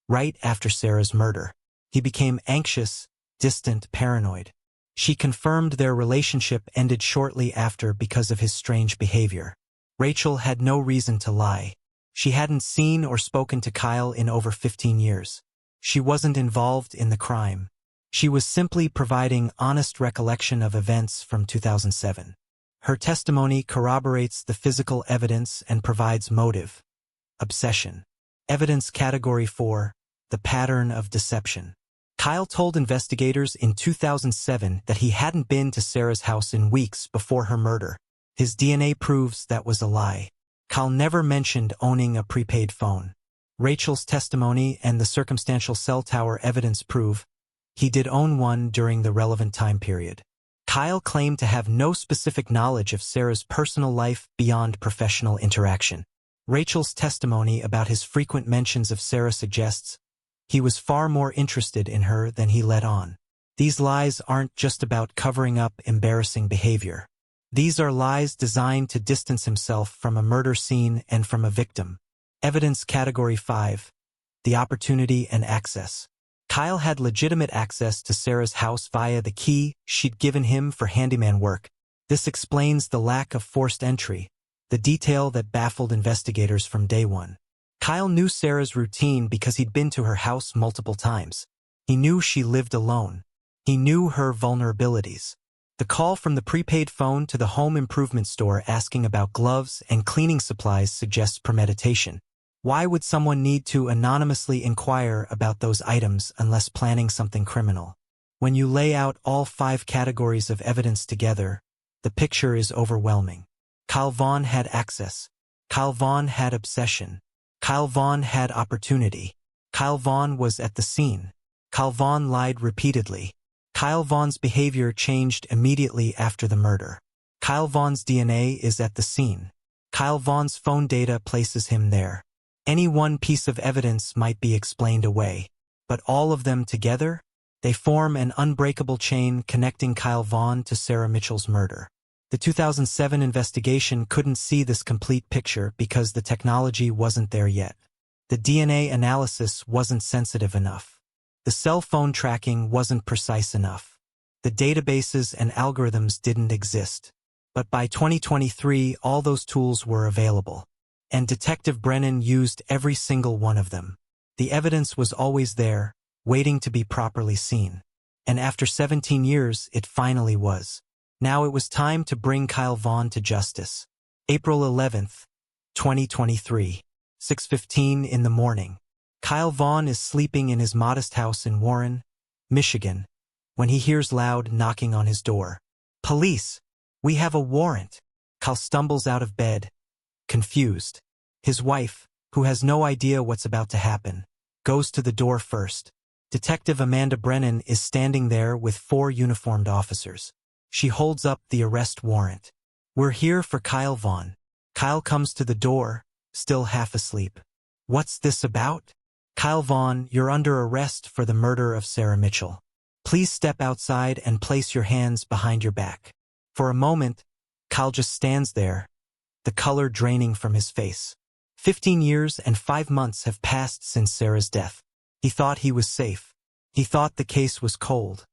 right after Sarah's murder. He became anxious, distant, paranoid. She confirmed their relationship ended shortly after because of his strange behavior. Rachel had no reason to lie. She hadn't seen or spoken to Kyle in over 15 years. She wasn't involved in the crime. She was simply providing honest recollection of events from 2007. Her testimony corroborates the physical evidence and provides motive. Obsession. Evidence Category 4. The pattern of deception. Kyle told investigators in 2007 that he hadn't been to Sarah's house in weeks before her murder. His DNA proves that was a lie. Kyle never mentioned owning a prepaid phone. Rachel's testimony and the circumstantial cell tower evidence prove he did own one during the relevant time period. Kyle claimed to have no specific knowledge of Sarah's personal life beyond professional interaction. Rachel's testimony about his frequent mentions of Sarah suggests he was far more interested in her than he let on. These lies aren't just about covering up embarrassing behavior. These are lies designed to distance himself from a murder scene and from a victim. Evidence Category 5. The opportunity and access. Kyle had legitimate access to Sarah's house via the key she'd given him for handyman work. This explains the lack of forced entry, the detail that baffled investigators from day one. Kyle knew Sarah's routine because he'd been to her house multiple times. He knew she lived alone. He knew her vulnerabilities. The call from the prepaid phone to the home improvement store asking about gloves and cleaning supplies suggests premeditation. Why would someone need to anonymously inquire about those items unless planning something criminal? When you lay out all 5 categories of evidence together, the picture is overwhelming. Kyle Vaughn had access. Kyle Vaughn had obsession. Kyle Vaughn had opportunity. Kyle Vaughn was at the scene. Kyle Vaughn lied repeatedly. Kyle Vaughn's behavior changed immediately after the murder. Kyle Vaughn's DNA is at the scene. Kyle Vaughn's phone data places him there. Any one piece of evidence might be explained away, but all of them together, they form an unbreakable chain connecting Kyle Vaughn to Sarah Mitchell's murder. The 2007 investigation couldn't see this complete picture because the technology wasn't there yet. The DNA analysis wasn't sensitive enough. The cell phone tracking wasn't precise enough. The databases and algorithms didn't exist. But by 2023, all those tools were available. And Detective Brennan used every single one of them. The evidence was always there, waiting to be properly seen. And after 17 years, it finally was. Now it was time to bring Kyle Vaughn to justice. April 11th, 2023, 6:15 in the morning. Kyle Vaughn is sleeping in his modest house in Warren, Michigan, when he hears loud knocking on his door. "Police! We have a warrant!" Kyle stumbles out of bed, confused. His wife, who has no idea what's about to happen, goes to the door first. Detective Amanda Brennan is standing there with 4 uniformed officers. She holds up the arrest warrant. "We're here for Kyle Vaughn." Kyle comes to the door, still half asleep. "What's this about?" "Kyle Vaughn, you're under arrest for the murder of Sarah Mitchell. Please step outside and place your hands behind your back." For a moment, Kyle just stands there, the color draining from his face. 15 years and 5 months have passed since Sarah's death. He thought he was safe. He thought the case was cold,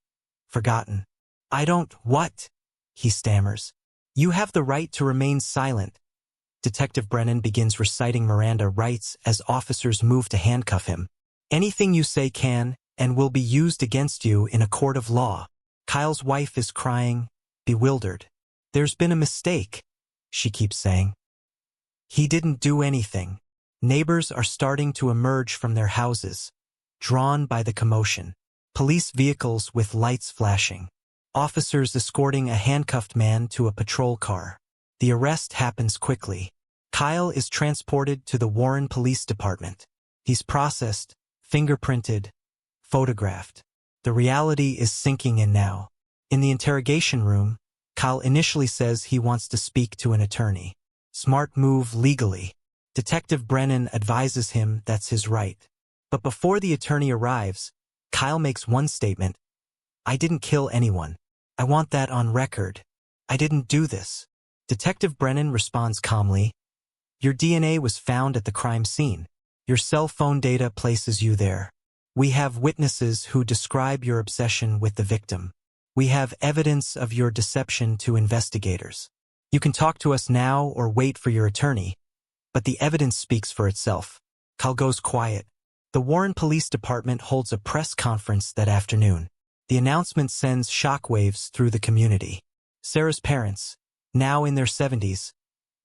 forgotten. What? He stammers. "You have the right to remain silent." Detective Brennan begins reciting Miranda rights as officers move to handcuff him. "Anything you say can and will be used against you in a court of law." Kyle's wife is crying, bewildered. "There's been a mistake," she keeps saying. "He didn't do anything." Neighbors are starting to emerge from their houses, drawn by the commotion. Police vehicles with lights flashing. Officers escorting a handcuffed man to a patrol car. The arrest happens quickly. Kyle is transported to the Warren Police Department. He's processed, fingerprinted, photographed. The reality is sinking in now. In the interrogation room, Kyle initially says he wants to speak to an attorney. Smart move legally. Detective Brennan advises him that's his right. But before the attorney arrives, Kyle makes one statement. "I didn't kill anyone. I want that on record. I didn't do this." Detective Brennan responds calmly. "Your DNA was found at the crime scene. Your cell phone data places you there. We have witnesses who describe your obsession with the victim. We have evidence of your deception to investigators. You can talk to us now or wait for your attorney, but the evidence speaks for itself." Kyle goes quiet. The Warren Police Department holds a press conference that afternoon. The announcement sends shockwaves through the community. Sarah's parents, now in their 70s,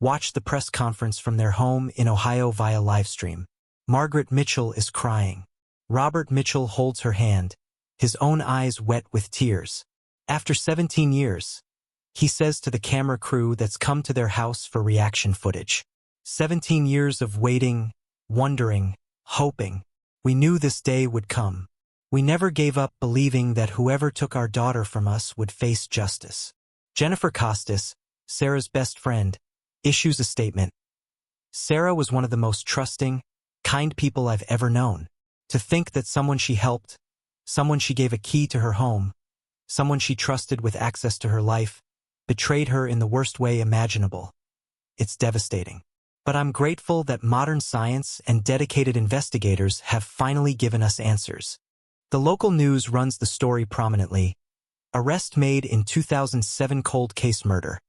watch the press conference from their home in Ohio via livestream. Margaret Mitchell is crying. Robert Mitchell holds her hand, his own eyes wet with tears. After 17 years, he says to the camera crew that's come to their house for reaction footage. 17 years of waiting, wondering, hoping. We knew this day would come. We never gave up believing that whoever took our daughter from us would face justice. Jennifer Costas, Sarah's best friend, issues a statement. "Sarah was one of the most trusting, kind people I've ever known. To think that someone she helped, someone she gave a key to her home, someone she trusted with access to her life, betrayed her in the worst way imaginable. It's devastating. But I'm grateful that modern science and dedicated investigators have finally given us answers." The local news runs the story prominently. Arrest made in 2007 cold case murder.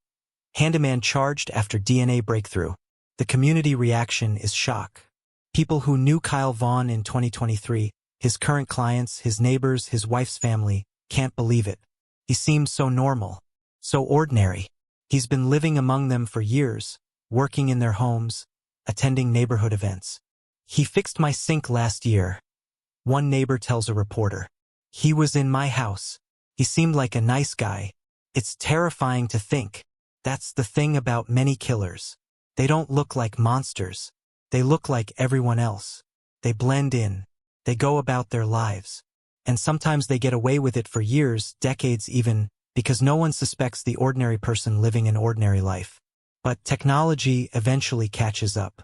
Handyman charged after DNA breakthrough. The community reaction is shock. People who knew Kyle Vaughn in 2023, his current clients, his neighbors, his wife's family, can't believe it. He seems so normal, so ordinary. He's been living among them for years, working in their homes, attending neighborhood events. "He fixed my sink last year," one neighbor tells a reporter. "He was in my house. He seemed like a nice guy." It's terrifying to think. That's the thing about many killers. They don't look like monsters. They look like everyone else. They blend in. They go about their lives. And sometimes they get away with it for years, decades even, because no one suspects the ordinary person living an ordinary life. But technology eventually catches up.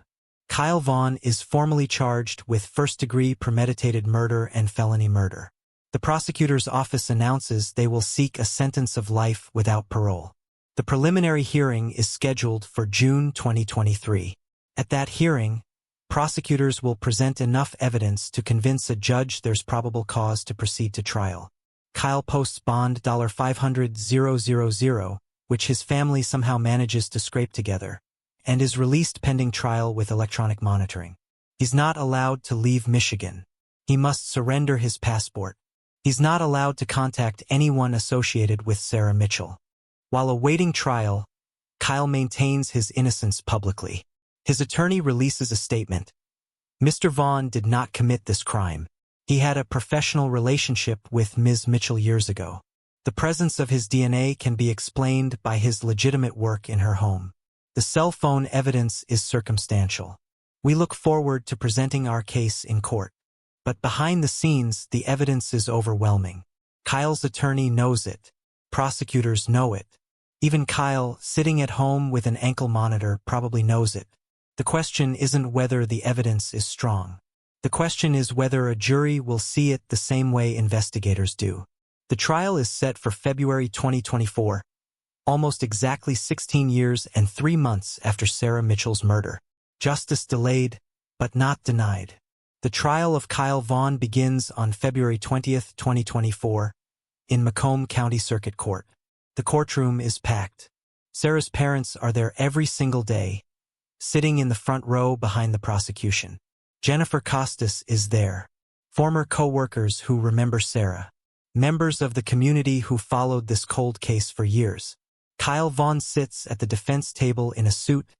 Kyle Vaughn is formally charged with first-degree premeditated murder and felony murder. The prosecutor's office announces they will seek a sentence of life without parole. The preliminary hearing is scheduled for June 2023. At that hearing, prosecutors will present enough evidence to convince a judge there's probable cause to proceed to trial. Kyle posts bond $500,000, which his family somehow manages to scrape together, and is released pending trial with electronic monitoring. He's not allowed to leave Michigan. He must surrender his passport. He's not allowed to contact anyone associated with Sarah Mitchell. While awaiting trial, Kyle maintains his innocence publicly. His attorney releases a statement. "Mr. Vaughn did not commit this crime. He had a professional relationship with Ms. Mitchell years ago. The presence of his DNA can be explained by his legitimate work in her home. The cell phone evidence is circumstantial. We look forward to presenting our case in court. But behind the scenes, the evidence is overwhelming. Kyle's attorney knows it. Prosecutors know it. Even Kyle, sitting at home with an ankle monitor, probably knows it. The question isn't whether the evidence is strong. The question is whether a jury will see it the same way investigators do. The trial is set for February 2024, almost exactly 16 years and 3 months after Sarah Mitchell's murder. Justice delayed, but not denied. The trial of Kyle Vaughn begins on February 20th, 2024, in Macomb County Circuit Court. The courtroom is packed. Sarah's parents are there every single day, sitting in the front row behind the prosecution. Jennifer Costas is there. Former co-workers who remember Sarah. Members of the community who followed this cold case for years. Kyle Vaughn sits at the defense table in a suit,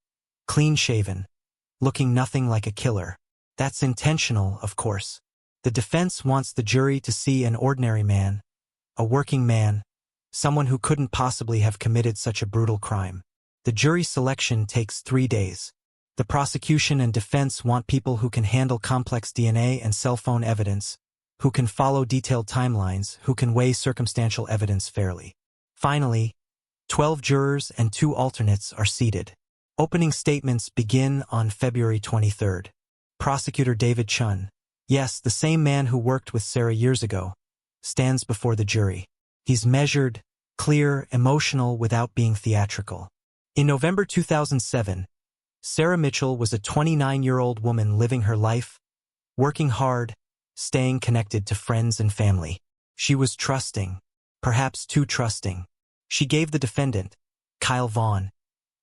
clean-shaven, looking nothing like a killer. That's intentional, of course. The defense wants the jury to see an ordinary man, a working man, someone who couldn't possibly have committed such a brutal crime. The jury selection takes 3 days. The prosecution and defense want people who can handle complex DNA and cell phone evidence, who can follow detailed timelines, who can weigh circumstantial evidence fairly. Finally, 12 jurors and 2 alternates are seated. Opening statements begin on February 23rd. Prosecutor David Chun, yes, the same man who worked with Sarah years ago, stands before the jury. He's measured, clear, emotional without being theatrical. In November 2007, Sarah Mitchell was a 29-year-old woman living her life, working hard, staying connected to friends and family. She was trusting, perhaps too trusting. She gave the defendant, Kyle Vaughn,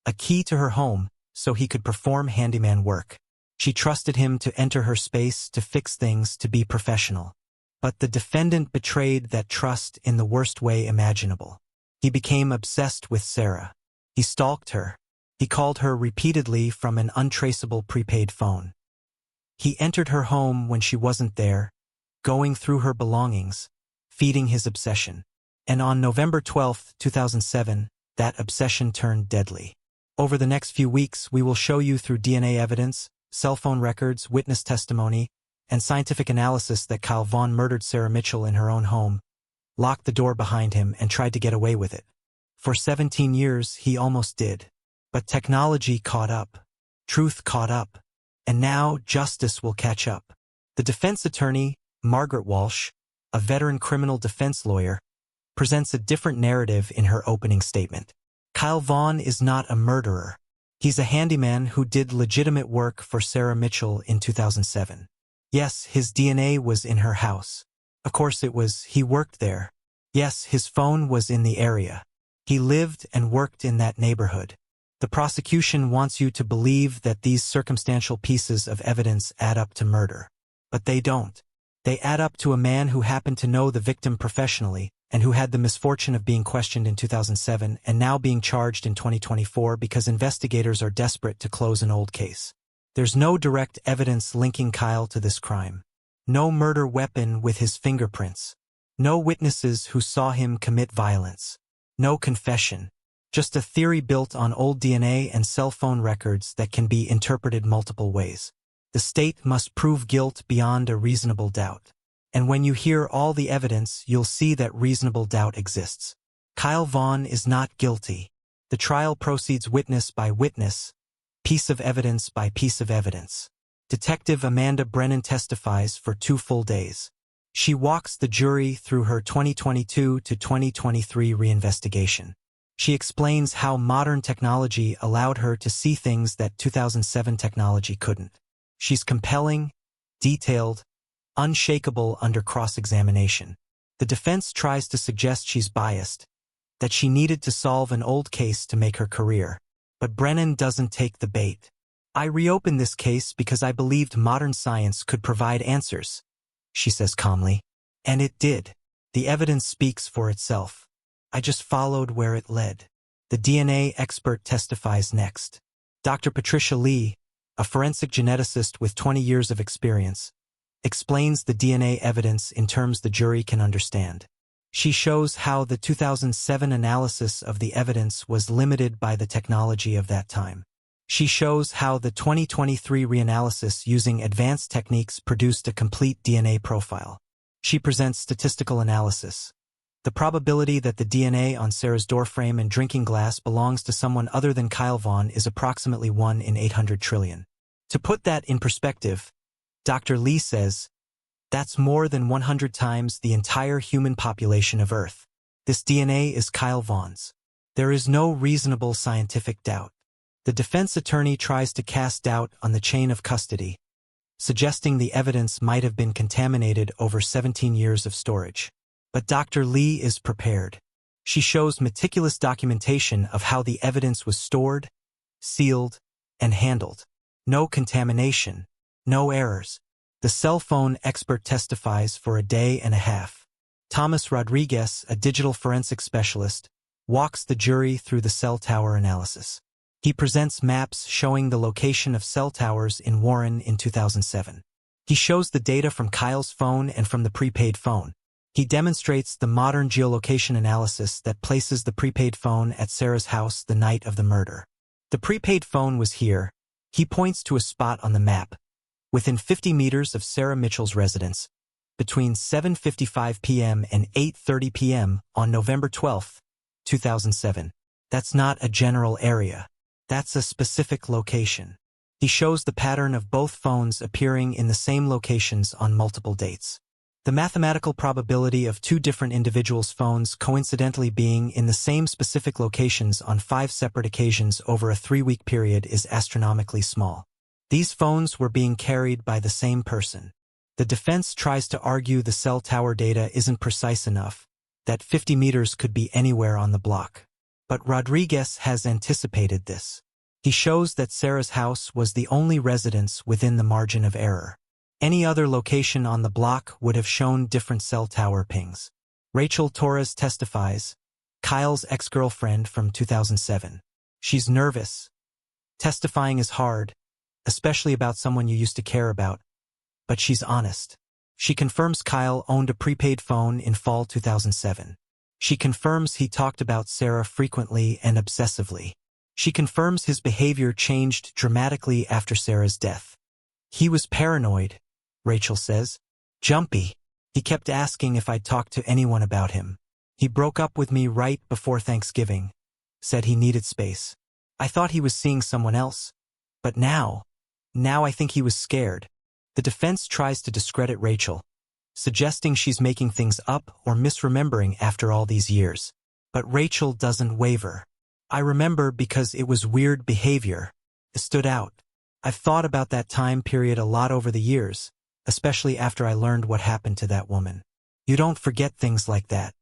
a key to her home so he could perform handyman work. She trusted him to enter her space, to fix things, to be professional. But the defendant betrayed that trust in the worst way imaginable. He became obsessed with Sarah. He stalked her. He called her repeatedly from an untraceable prepaid phone. He entered her home when she wasn't there, going through her belongings, feeding his obsession. And on November 12, 2007, that obsession turned deadly. Over the next few weeks, we will show you through DNA evidence, cell phone records, witness testimony, and scientific analysis that Kyle Vaughn murdered Sarah Mitchell in her own home, locked the door behind him, and tried to get away with it. For 17 years, he almost did. But technology caught up. Truth caught up. And now justice will catch up. The defense attorney, Margaret Walsh, a veteran criminal defense lawyer, presents a different narrative in her opening statement. Kyle Vaughn is not a murderer. He's a handyman who did legitimate work for Sarah Mitchell in 2007. Yes, his DNA was in her house. Of course he worked there. Yes, his phone was in the area. He lived and worked in that neighborhood. The prosecution wants you to believe that these circumstantial pieces of evidence add up to murder. But they don't. They add up to a man who happened to know the victim professionally and who had the misfortune of being questioned in 2007 and now being charged in 2024 because investigators are desperate to close an old case. There's no direct evidence linking Kyle to this crime. No murder weapon with his fingerprints. No witnesses who saw him commit violence. No confession. Just a theory built on old DNA and cell phone records that can be interpreted multiple ways. The state must prove guilt beyond a reasonable doubt. And when you hear all the evidence, you'll see that reasonable doubt exists. Kyle Vaughn is not guilty. The trial proceeds witness by witness, piece of evidence by piece of evidence. Detective Amanda Brennan testifies for 2 full days. She walks the jury through her 2022 to 2023 reinvestigation. She explains how modern technology allowed her to see things that 2007 technology couldn't. She's compelling, detailed, unshakable under cross-examination. The defense tries to suggest she's biased, that she needed to solve an old case to make her career. But Brennan doesn't take the bait. I reopened this case because I believed modern science could provide answers, she says calmly. And it did. The evidence speaks for itself. I just followed where it led. The DNA expert testifies next. Dr. Patricia Lee, a forensic geneticist with 20 years of experience, explains the DNA evidence in terms the jury can understand. She shows how the 2007 analysis of the evidence was limited by the technology of that time. She shows how the 2023 reanalysis using advanced techniques produced a complete DNA profile. She presents statistical analysis. The probability that the DNA on Sarah's doorframe and drinking glass belongs to someone other than Kyle Vaughn is approximately 1 in 800 trillion. To put that in perspective, Dr. Lee says, that's more than 100 times the entire human population of Earth. This DNA is Kyle Vaughn's. There is no reasonable scientific doubt. The defense attorney tries to cast doubt on the chain of custody, suggesting the evidence might have been contaminated over 17 years of storage. But Dr. Lee is prepared. She shows meticulous documentation of how the evidence was stored, sealed, and handled. No contamination, no errors. The cell phone expert testifies for a day and a half. Thomas Rodriguez, a digital forensic specialist, walks the jury through the cell tower analysis. He presents maps showing the location of cell towers in Warren in 2007. He shows the data from Kyle's phone and from the prepaid phone. He demonstrates the modern geolocation analysis that places the prepaid phone at Sarah's house the night of the murder. The prepaid phone was here. He points to a spot on the map, within 50 meters of Sarah Mitchell's residence, between 7:55 p.m. and 8:30 p.m. on November 12, 2007. That's not a general area. That's a specific location. He shows the pattern of both phones appearing in the same locations on multiple dates. The mathematical probability of two different individuals' phones coincidentally being in the same specific locations on 5 separate occasions over a 3-week period is astronomically small. These phones were being carried by the same person. The defense tries to argue the cell tower data isn't precise enough, that 50 meters could be anywhere on the block. But Rodriguez has anticipated this. He shows that Sarah's house was the only residence within the margin of error. Any other location on the block would have shown different cell tower pings. Rachel Torres testifies, Kyle's ex-girlfriend from 2007. She's nervous. Testifying is hard, especially about someone you used to care about, but she's honest. She confirms Kyle owned a prepaid phone in fall 2007. She confirms he talked about Sarah frequently and obsessively. She confirms his behavior changed dramatically after Sarah's death. He was paranoid, Rachel says. Jumpy. He kept asking if I'd talked to anyone about him. He broke up with me right before Thanksgiving. Said he needed space. I thought he was seeing someone else. But now I think he was scared. The defense tries to discredit Rachel, suggesting she's making things up or misremembering after all these years. But Rachel doesn't waver. I remember because it was weird behavior. It stood out. I've thought about that time period a lot over the years, especially after I learned what happened to that woman. You don't forget things like that.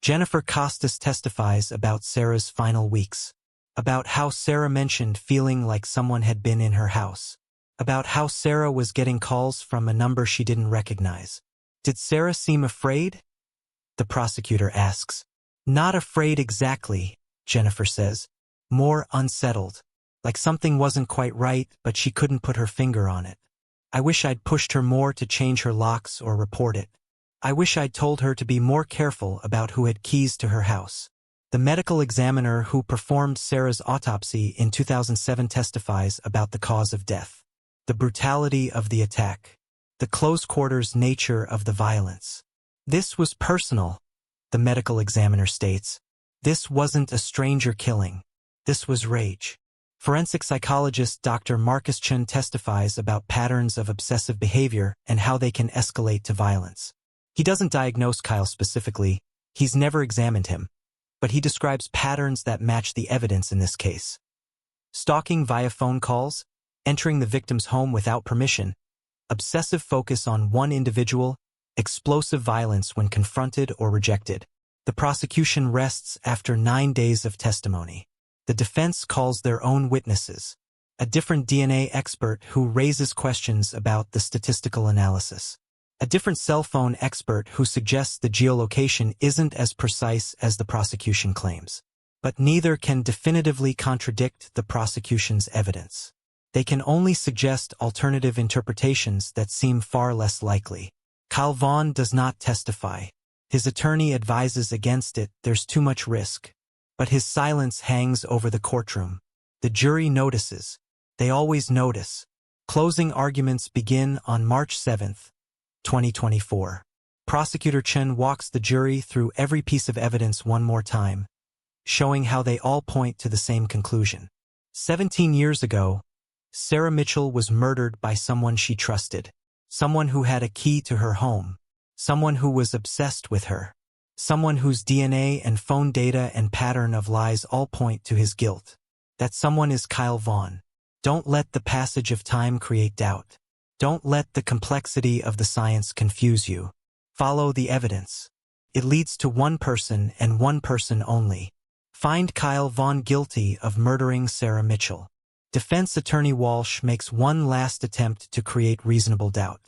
Jennifer Costas testifies about Sarah's final weeks, about how Sarah mentioned feeling like someone had been in her house, about how Sarah was getting calls from a number she didn't recognize. Did Sarah seem afraid? The prosecutor asks. Not afraid exactly, Jennifer says. More unsettled. Like something wasn't quite right, but she couldn't put her finger on it. I wish I'd pushed her more to change her locks or report it. I wish I'd told her to be more careful about who had keys to her house. The medical examiner who performed Sarah's autopsy in 2007 testifies about the cause of death, the brutality of the attack, the close-quarters nature of the violence. This was personal, the medical examiner states. This wasn't a stranger killing. This was rage. Forensic psychologist Dr. Marcus Chun testifies about patterns of obsessive behavior and how they can escalate to violence. He doesn't diagnose Kyle specifically. He's never examined him. But he describes patterns that match the evidence in this case. Stalking via phone calls, entering the victim's home without permission, obsessive focus on one individual, explosive violence when confronted or rejected. The prosecution rests after 9 days of testimony. The defense calls their own witnesses, a different DNA expert who raises questions about the statistical analysis, a different cell phone expert who suggests the geolocation isn't as precise as the prosecution claims. But neither can definitively contradict the prosecution's evidence. They can only suggest alternative interpretations that seem far less likely. Kyle Vaughn does not testify. His attorney advises against it. There's too much risk. But his silence hangs over the courtroom. The jury notices. They always notice. Closing arguments begin on March 7, 2024. Prosecutor Chen walks the jury through every piece of evidence one more time, showing how they all point to the same conclusion. 17 years ago, Sarah Mitchell was murdered by someone she trusted, someone who had a key to her home, someone who was obsessed with her, someone whose DNA and phone data and pattern of lies all point to his guilt. That someone is Kyle Vaughn. Don't let the passage of time create doubt. Don't let the complexity of the science confuse you. Follow the evidence. It leads to one person and one person only. Find Kyle Vaughn guilty of murdering Sarah Mitchell. Defense attorney Walsh makes one last attempt to create reasonable doubt.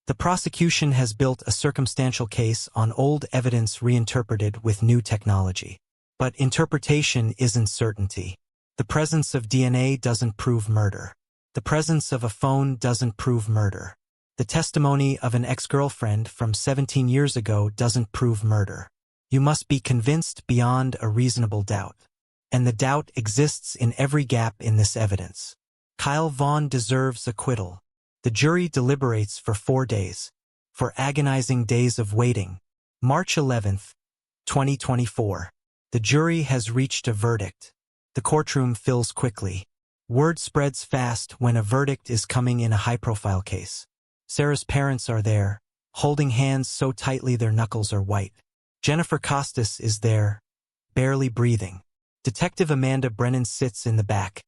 The prosecution has built a circumstantial case on old evidence reinterpreted with new technology. But interpretation isn't certainty. The presence of DNA doesn't prove murder. The presence of a phone doesn't prove murder. The testimony of an ex-girlfriend from 17 years ago doesn't prove murder. You must be convinced beyond a reasonable doubt. And the doubt exists in every gap in this evidence. Kyle Vaughn deserves acquittal. The jury deliberates for 4 days. For agonizing days of waiting. March 11th, 2024. The jury has reached a verdict. The courtroom fills quickly. Word spreads fast when a verdict is coming in a high-profile case. Sarah's parents are there, holding hands so tightly their knuckles are white. Jennifer Costas is there, barely breathing. Detective Amanda Brennan sits in the back,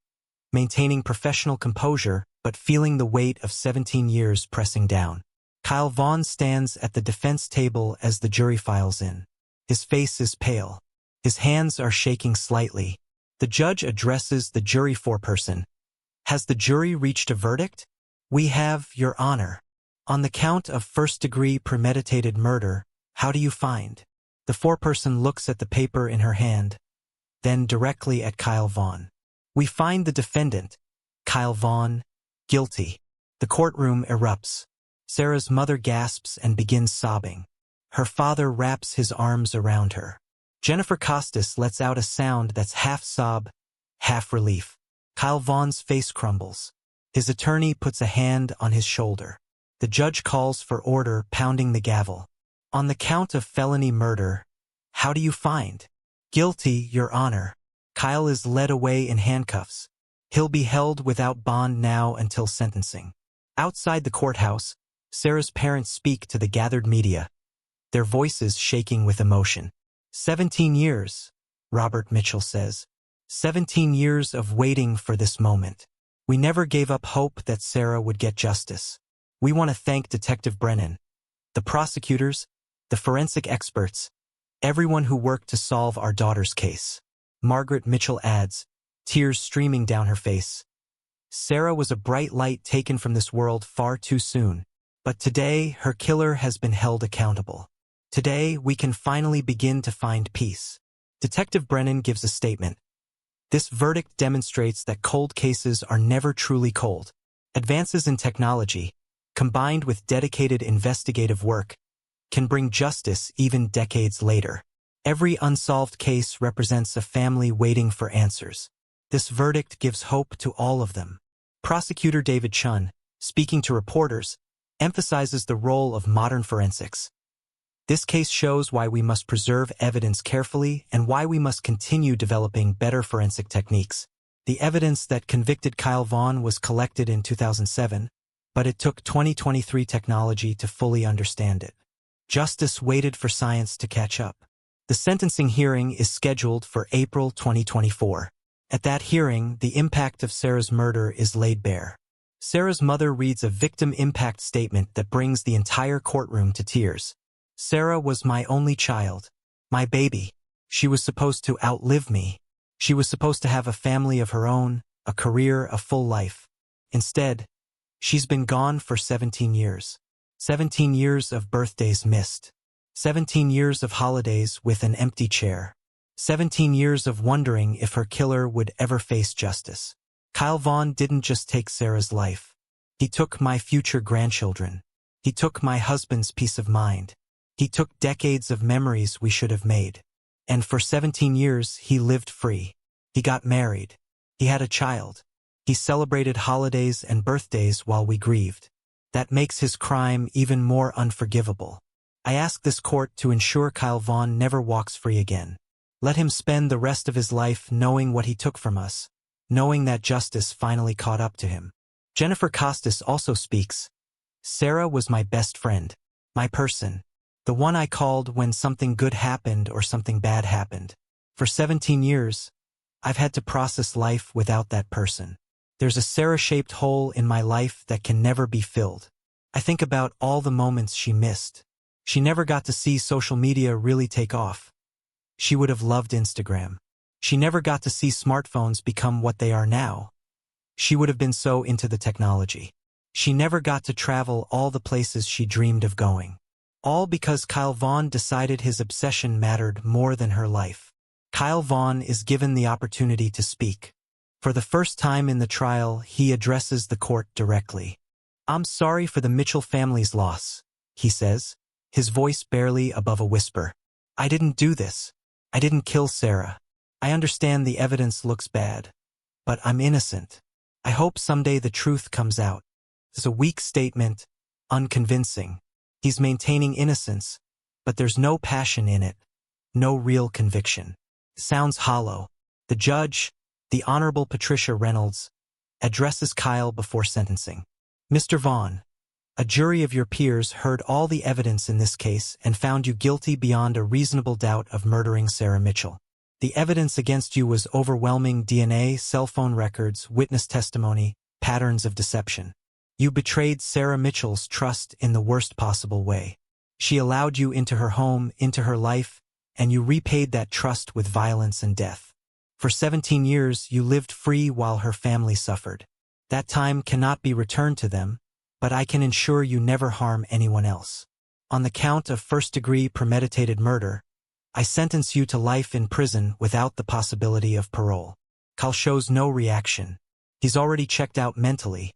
maintaining professional composure but feeling the weight of 17 years pressing down. Kyle Vaughn stands at the defense table as the jury files in. His face is pale. His hands are shaking slightly. The judge addresses the jury foreperson. Has the jury reached a verdict? We have, Your Honor. On the count of first-degree premeditated murder, how do you find? The foreperson looks at the paper in her hand, then directly at Kyle Vaughn. We find the defendant, Kyle Vaughn, guilty. The courtroom erupts. Sarah's mother gasps and begins sobbing. Her father wraps his arms around her. Jennifer Costas lets out a sound that's half sob, half relief. Kyle Vaughn's face crumbles. His attorney puts a hand on his shoulder. The judge calls for order, pounding the gavel. On the count of felony murder, how do you find? Guilty, Your Honor. Kyle is led away in handcuffs. He'll be held without bond now until sentencing. Outside the courthouse, Sarah's parents speak to the gathered media, their voices shaking with emotion. 17 years, Robert Mitchell says. 17 years of waiting for this moment. We never gave up hope that Sarah would get justice. We want to thank Detective Brennan, the prosecutors, the forensic experts, everyone who worked to solve our daughter's case. Margaret Mitchell adds, tears streaming down her face. Sarah was a bright light taken from this world far too soon. But today, her killer has been held accountable. Today, we can finally begin to find peace. Detective Brennan gives a statement. This verdict demonstrates that cold cases are never truly cold. Advances in technology, combined with dedicated investigative work, can bring justice even decades later. Every unsolved case represents a family waiting for answers. This verdict gives hope to all of them. Prosecutor David Chun, speaking to reporters, emphasizes the role of modern forensics. This case shows why we must preserve evidence carefully and why we must continue developing better forensic techniques. The evidence that convicted Kyle Vaughn was collected in 2007, but it took 2023 technology to fully understand it. Justice waited for science to catch up. The sentencing hearing is scheduled for April 2024. At that hearing, the impact of Sarah's murder is laid bare. Sarah's mother reads a victim impact statement that brings the entire courtroom to tears. Sarah was my only child, my baby. She was supposed to outlive me. She was supposed to have a family of her own, a career, a full life. Instead, she's been gone for 17 years. 17 years of birthdays missed. 17 years of holidays with an empty chair. 17 years of wondering if her killer would ever face justice. Kyle Vaughn didn't just take Sarah's life. He took my future grandchildren. He took my husband's peace of mind. He took decades of memories we should have made. And for 17 years, he lived free. He got married. He had a child. He celebrated holidays and birthdays while we grieved. That makes his crime even more unforgivable. I ask this court to ensure Kyle Vaughn never walks free again. Let him spend the rest of his life knowing what he took from us, knowing that justice finally caught up to him. Jennifer Costas also speaks. Sarah was my best friend, my person, the one I called when something good happened or something bad happened. For 17 years, I've had to process life without that person. There's a Sarah-shaped hole in my life that can never be filled. I think about all the moments she missed. She never got to see social media really take off. She would have loved Instagram. She never got to see smartphones become what they are now. She would have been so into the technology. She never got to travel all the places she dreamed of going. All because Kyle Vaughn decided his obsession mattered more than her life. Kyle Vaughn is given the opportunity to speak. For the first time in the trial, he addresses the court directly. "I'm sorry for the Mitchell family's loss," he says, his voice barely above a whisper. "I didn't do this. I didn't kill Sarah. I understand the evidence looks bad, but I'm innocent. I hope someday the truth comes out." It's a weak statement, unconvincing. He's maintaining innocence, but there's no passion in it, no real conviction. It sounds hollow. The judge, the Honorable Patricia Reynolds, addresses Kyle before sentencing. "Mr. Vaughn, a jury of your peers heard all the evidence in this case and found you guilty beyond a reasonable doubt of murdering Sarah Mitchell. The evidence against you was overwhelming: DNA, cell phone records, witness testimony, patterns of deception. You betrayed Sarah Mitchell's trust in the worst possible way. She allowed you into her home, into her life, and you repaid that trust with violence and death. For 17 years, you lived free while her family suffered. That time cannot be returned to them, but I can ensure you never harm anyone else. On the count of first-degree premeditated murder, I sentence you to life in prison without the possibility of parole." Kyle shows no reaction. He's already checked out mentally,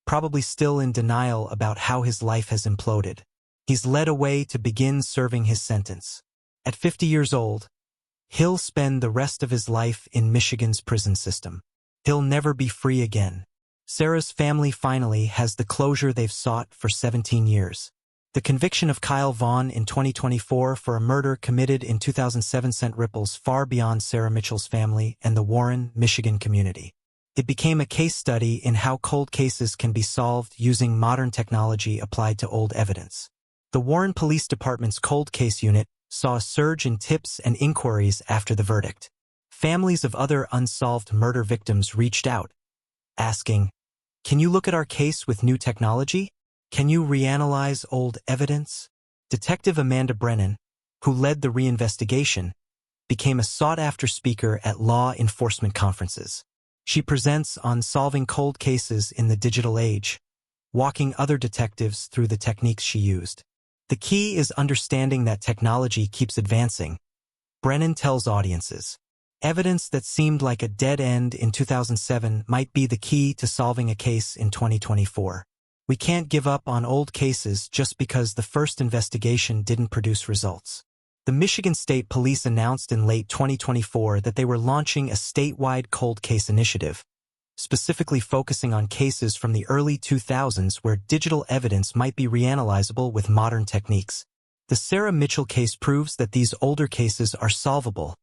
probably still in denial about how his life has imploded. He's led away to begin serving his sentence. At 50 years old, he'll spend the rest of his life in Michigan's prison system. He'll never be free again. Sarah's family finally has the closure they've sought for 17 years. The conviction of Kyle Vaughn in 2024 for a murder committed in 2007 sent ripples far beyond Sarah Mitchell's family and the Warren, Michigan community. It became a case study in how cold cases can be solved using modern technology applied to old evidence. The Warren Police Department's cold case unit saw a surge in tips and inquiries after the verdict. Families of other unsolved murder victims reached out, asking, "Can you look at our case with new technology? Can you reanalyze old evidence?" Detective Amanda Brennan, who led the reinvestigation, became a sought-after speaker at law enforcement conferences. She presents on solving cold cases in the digital age, walking other detectives through the techniques she used. The key is understanding that technology keeps advancing. Brennan tells audiences, evidence that seemed like a dead end in 2007 might be the key to solving a case in 2024. We can't give up on old cases just because the first investigation didn't produce results. The Michigan State Police announced in late 2024 that they were launching a statewide cold case initiative, specifically focusing on cases from the early 2000s where digital evidence might be reanalyzable with modern techniques. The Sarah Mitchell case proves that these older cases are solvable,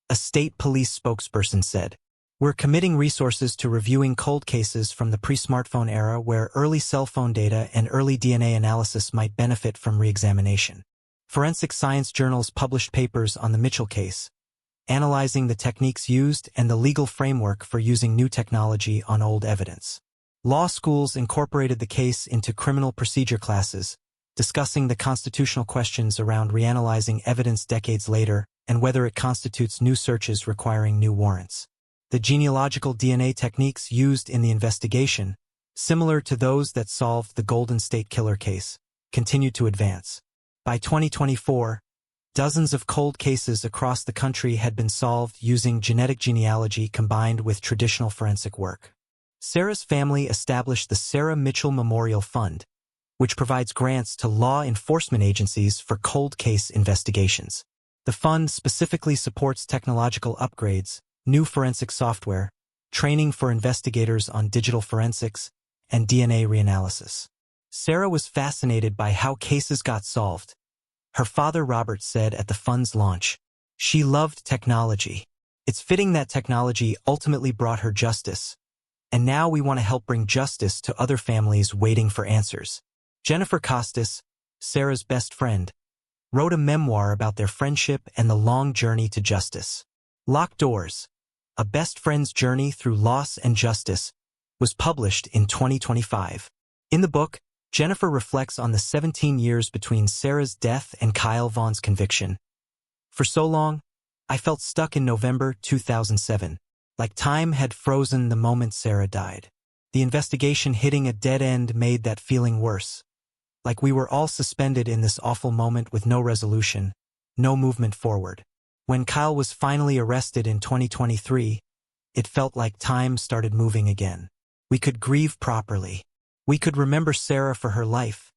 a state police spokesperson said. "We're committing resources to reviewing cold cases from the pre-smartphone era where early cell phone data and early DNA analysis might benefit from re-examination." Forensic science journals published papers on the Mitchell case, analyzing the techniques used and the legal framework for using new technology on old evidence. Law schools incorporated the case into criminal procedure classes, discussing the constitutional questions around reanalyzing evidence decades later and whether it constitutes new searches requiring new warrants. The genealogical DNA techniques used in the investigation, similar to those that solved the Golden State Killer case, continued to advance. By 2024, dozens of cold cases across the country had been solved using genetic genealogy combined with traditional forensic work. Sarah's family established the Sarah Mitchell Memorial Fund, which provides grants to law enforcement agencies for cold case investigations. The fund specifically supports technological upgrades, new forensic software, training for investigators on digital forensics, and DNA reanalysis. Sarah was fascinated by how cases got solved. Her father Robert said at the fund's launch, "She loved technology. It's fitting that technology ultimately brought her justice. And now we want to help bring justice to other families waiting for answers." Jennifer Costas, Sarah's best friend, wrote a memoir about their friendship and the long journey to justice. Locked Doors, A Best Friend's Journey Through Loss and Justice, was published in 2025. In the book, Jennifer reflects on the 17 years between Sarah's death and Kyle Vaughn's conviction. "For so long, I felt stuck in November 2007, like time had frozen the moment Sarah died. The investigation hitting a dead end made that feeling worse, like we were all suspended in this awful moment with no resolution, no movement forward. When Kyle was finally arrested in 2023, it felt like time started moving again. We could grieve properly. We could remember Sarah for her life,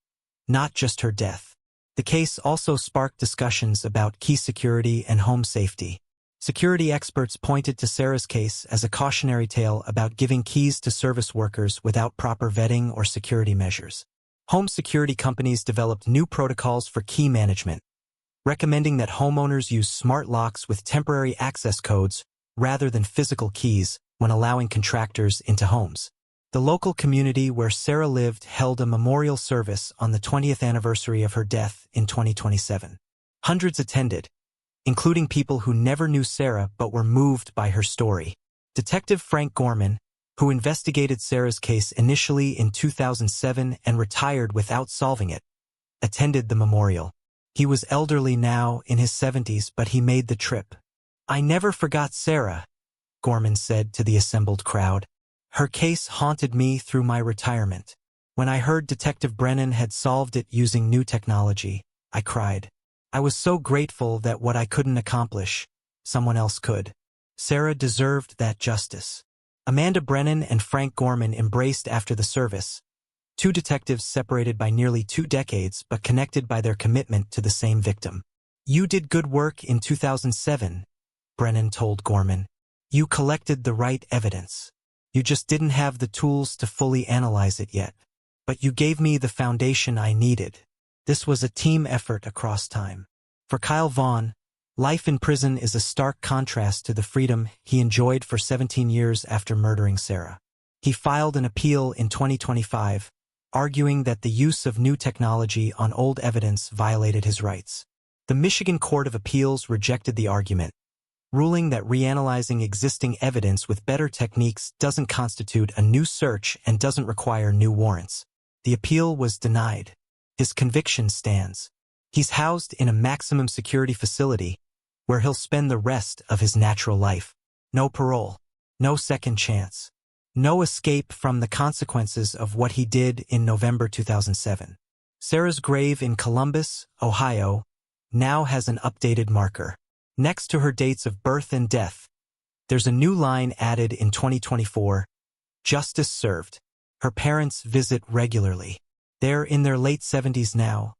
not just her death. The case also sparked discussions about key security and home safety. Security experts pointed to Sarah's case as a cautionary tale about giving keys to service workers without proper vetting or security measures. Home security companies developed new protocols for key management, recommending that homeowners use smart locks with temporary access codes rather than physical keys when allowing contractors into homes. The local community where Sarah lived held a memorial service on the 20th anniversary of her death in 2027. Hundreds attended, including people who never knew Sarah but were moved by her story. Detective Frank Gorman, who investigated Sarah's case initially in 2007 and retired without solving it, attended the memorial. He was elderly now, in his 70s, but he made the trip. "I never forgot Sarah," Gorman said to the assembled crowd. "Her case haunted me through my retirement. When I heard Detective Brennan had solved it using new technology, I cried. I was so grateful that what I couldn't accomplish, someone else could." Sarah deserved that justice. Amanda Brennan and Frank Gorman embraced after the service, two detectives separated by nearly 2 decades but connected by their commitment to the same victim. "You did good work in 2007, Brennan told Gorman. "You collected the right evidence. You just didn't have the tools to fully analyze it yet. But you gave me the foundation I needed." This was a team effort across time. For Kyle Vaughn, life in prison is a stark contrast to the freedom he enjoyed for 17 years after murdering Sarah. He filed an appeal in 2025, arguing that the use of new technology on old evidence violated his rights. The Michigan Court of Appeals rejected the argument, ruling that reanalyzing existing evidence with better techniques doesn't constitute a new search and doesn't require new warrants. The appeal was denied. His conviction stands. He's housed in a maximum security facility where he'll spend the rest of his natural life. No parole, no second chance, no escape from the consequences of what he did in November 2007. Sarah's grave in Columbus, Ohio, now has an updated marker. Next to her dates of birth and death, there's a new line added in 2024, "Justice served." Her parents visit regularly. They're in their late 70s now,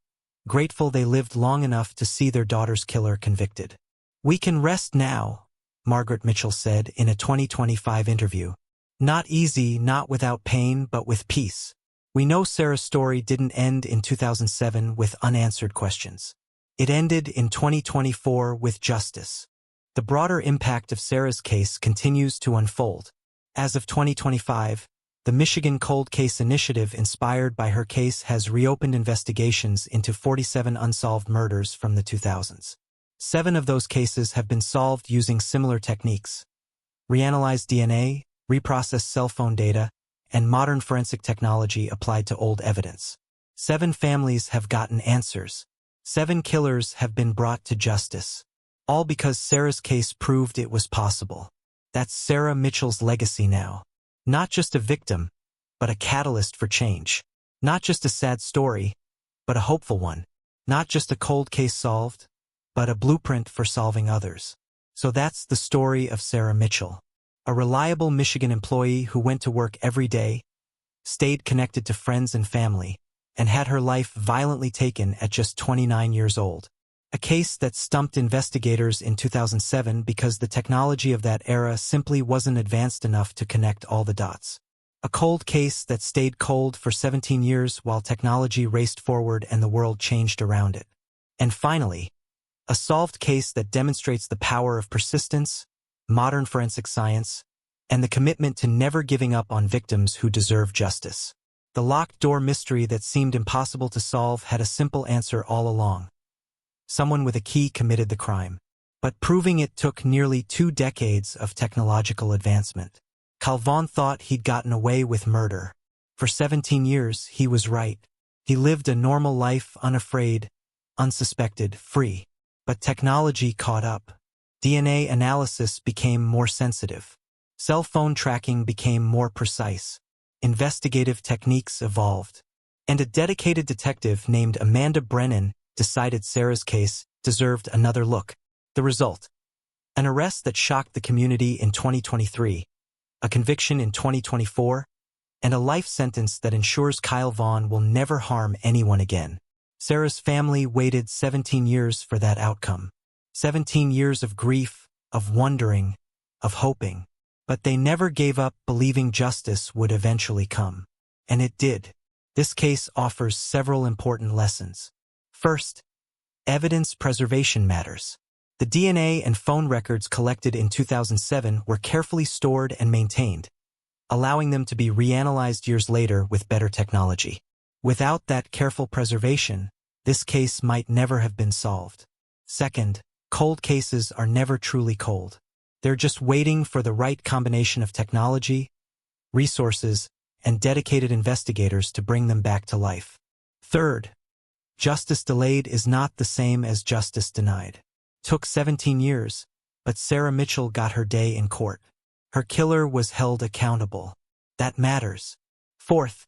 grateful they lived long enough to see their daughter's killer convicted. "We can rest now," Margaret Mitchell said in a 2025 interview. "Not easy, not without pain, but with peace. We know Sarah's story didn't end in 2007 with unanswered questions. It ended in 2024 with justice." The broader impact of Sarah's case continues to unfold. As of 2025, the Michigan Cold Case Initiative, inspired by her case, has reopened investigations into 47 unsolved murders from the 2000s. 7 of those cases have been solved using similar techniques: reanalyzed DNA, reprocessed cell phone data, and modern forensic technology applied to old evidence. 7 families have gotten answers. 7 killers have been brought to justice. All because Sarah's case proved it was possible. That's Sarah Mitchell's legacy now. Not just a victim, but a catalyst for change. Not just a sad story, but a hopeful one. Not just a cold case solved, but a blueprint for solving others. So that's the story of Sarah Mitchell. A reliable Michigan employee who went to work every day, stayed connected to friends and family, and had her life violently taken at just 29 years old. A case that stumped investigators in 2007 because the technology of that era simply wasn't advanced enough to connect all the dots. A cold case that stayed cold for 17 years while technology raced forward and the world changed around it. And finally, a solved case that demonstrates the power of persistence, modern forensic science, and the commitment to never giving up on victims who deserve justice. The locked door mystery that seemed impossible to solve had a simple answer all along. Someone with a key committed the crime. But proving it took nearly 2 decades of technological advancement. Kyle Vaughn thought he'd gotten away with murder. For 17 years, he was right. He lived a normal life, unafraid, unsuspected, free. But technology caught up. DNA analysis became more sensitive. Cell phone tracking became more precise. Investigative techniques evolved. And a dedicated detective named Amanda Brennan decided Sarah's case deserved another look. The result: An arrest that shocked the community in 2023, a conviction in 2024, and a life sentence that ensures Kyle Vaughn will never harm anyone again. Sarah's family waited 17 years for that outcome. 17 years of grief, of wondering, of hoping. But they never gave up believing justice would eventually come. And it did. This case offers several important lessons. First, evidence preservation matters. The DNA and phone records collected in 2007 were carefully stored and maintained, allowing them to be reanalyzed years later with better technology. Without that careful preservation, this case might never have been solved. Second, cold cases are never truly cold. They're just waiting for the right combination of technology, resources, and dedicated investigators to bring them back to life. Third, justice delayed is not the same as justice denied. Took 17 years, but Sarah Mitchell got her day in court. Her killer was held accountable. That matters. Fourth,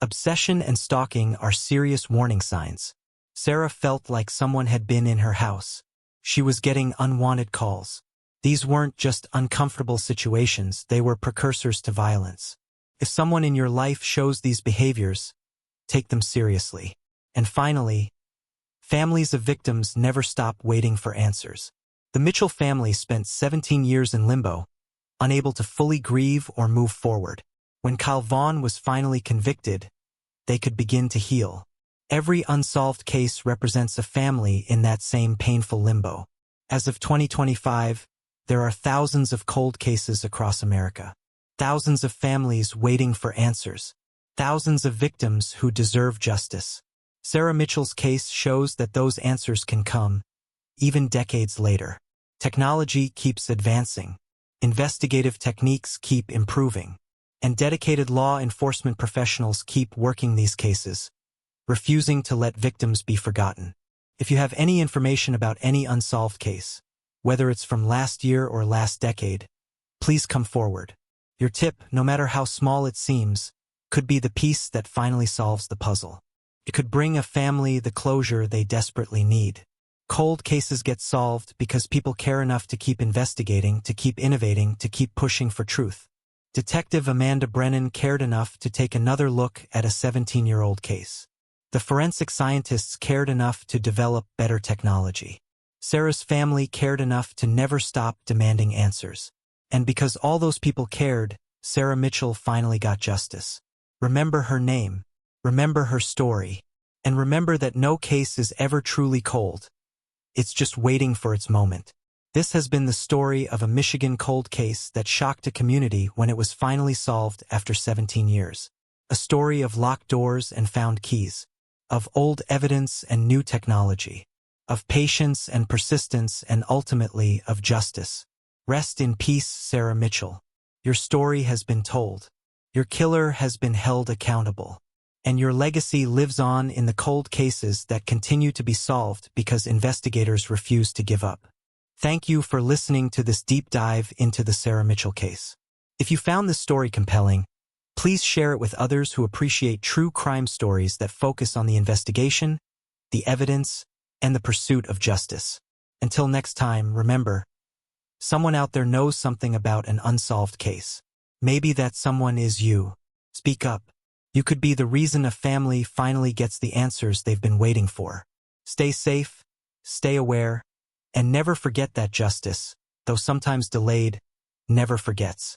obsession and stalking are serious warning signs. Sarah felt like someone had been in her house. She was getting unwanted calls. These weren't just uncomfortable situations, they were precursors to violence. If someone in your life shows these behaviors, take them seriously. And finally, families of victims never stop waiting for answers. The Mitchell family spent 17 years in limbo, unable to fully grieve or move forward. When Kyle Vaughn was finally convicted, they could begin to heal. Every unsolved case represents a family in that same painful limbo. As of 2025, there are thousands of cold cases across America. Thousands of families waiting for answers. Thousands of victims who deserve justice. Sarah Mitchell's case shows that those answers can come, even decades later. Technology keeps advancing. Investigative techniques keep improving. And dedicated law enforcement professionals keep working these cases, refusing to let victims be forgotten. If you have any information about any unsolved case, whether it's from last year or last decade, please come forward. Your tip, no matter how small it seems, could be the piece that finally solves the puzzle. It could bring a family the closure they desperately need. Cold cases get solved because people care enough to keep investigating, to keep innovating, to keep pushing for truth. Detective Amanda Brennan cared enough to take another look at a 17-year-old case. The forensic scientists cared enough to develop better technology. Sarah's family cared enough to never stop demanding answers. And because all those people cared, Sarah Mitchell finally got justice. Remember her name. Remember her story. And remember that no case is ever truly cold. It's just waiting for its moment. This has been the story of a Michigan cold case that shocked a community when it was finally solved after 17 years. A story of locked doors and found keys. Of old evidence and new technology. Of patience and persistence and ultimately of justice. Rest in peace, Sarah Mitchell. Your story has been told. Your killer has been held accountable. And your legacy lives on in the cold cases that continue to be solved because investigators refuse to give up. Thank you for listening to this deep dive into the Sarah Mitchell case. If you found this story compelling, please share it with others who appreciate true crime stories that focus on the investigation, the evidence, and the pursuit of justice. Until next time, remember, someone out there knows something about an unsolved case. Maybe that someone is you. Speak up. You could be the reason a family finally gets the answers they've been waiting for. Stay safe, stay aware, and never forget that justice, though sometimes delayed, never forgets.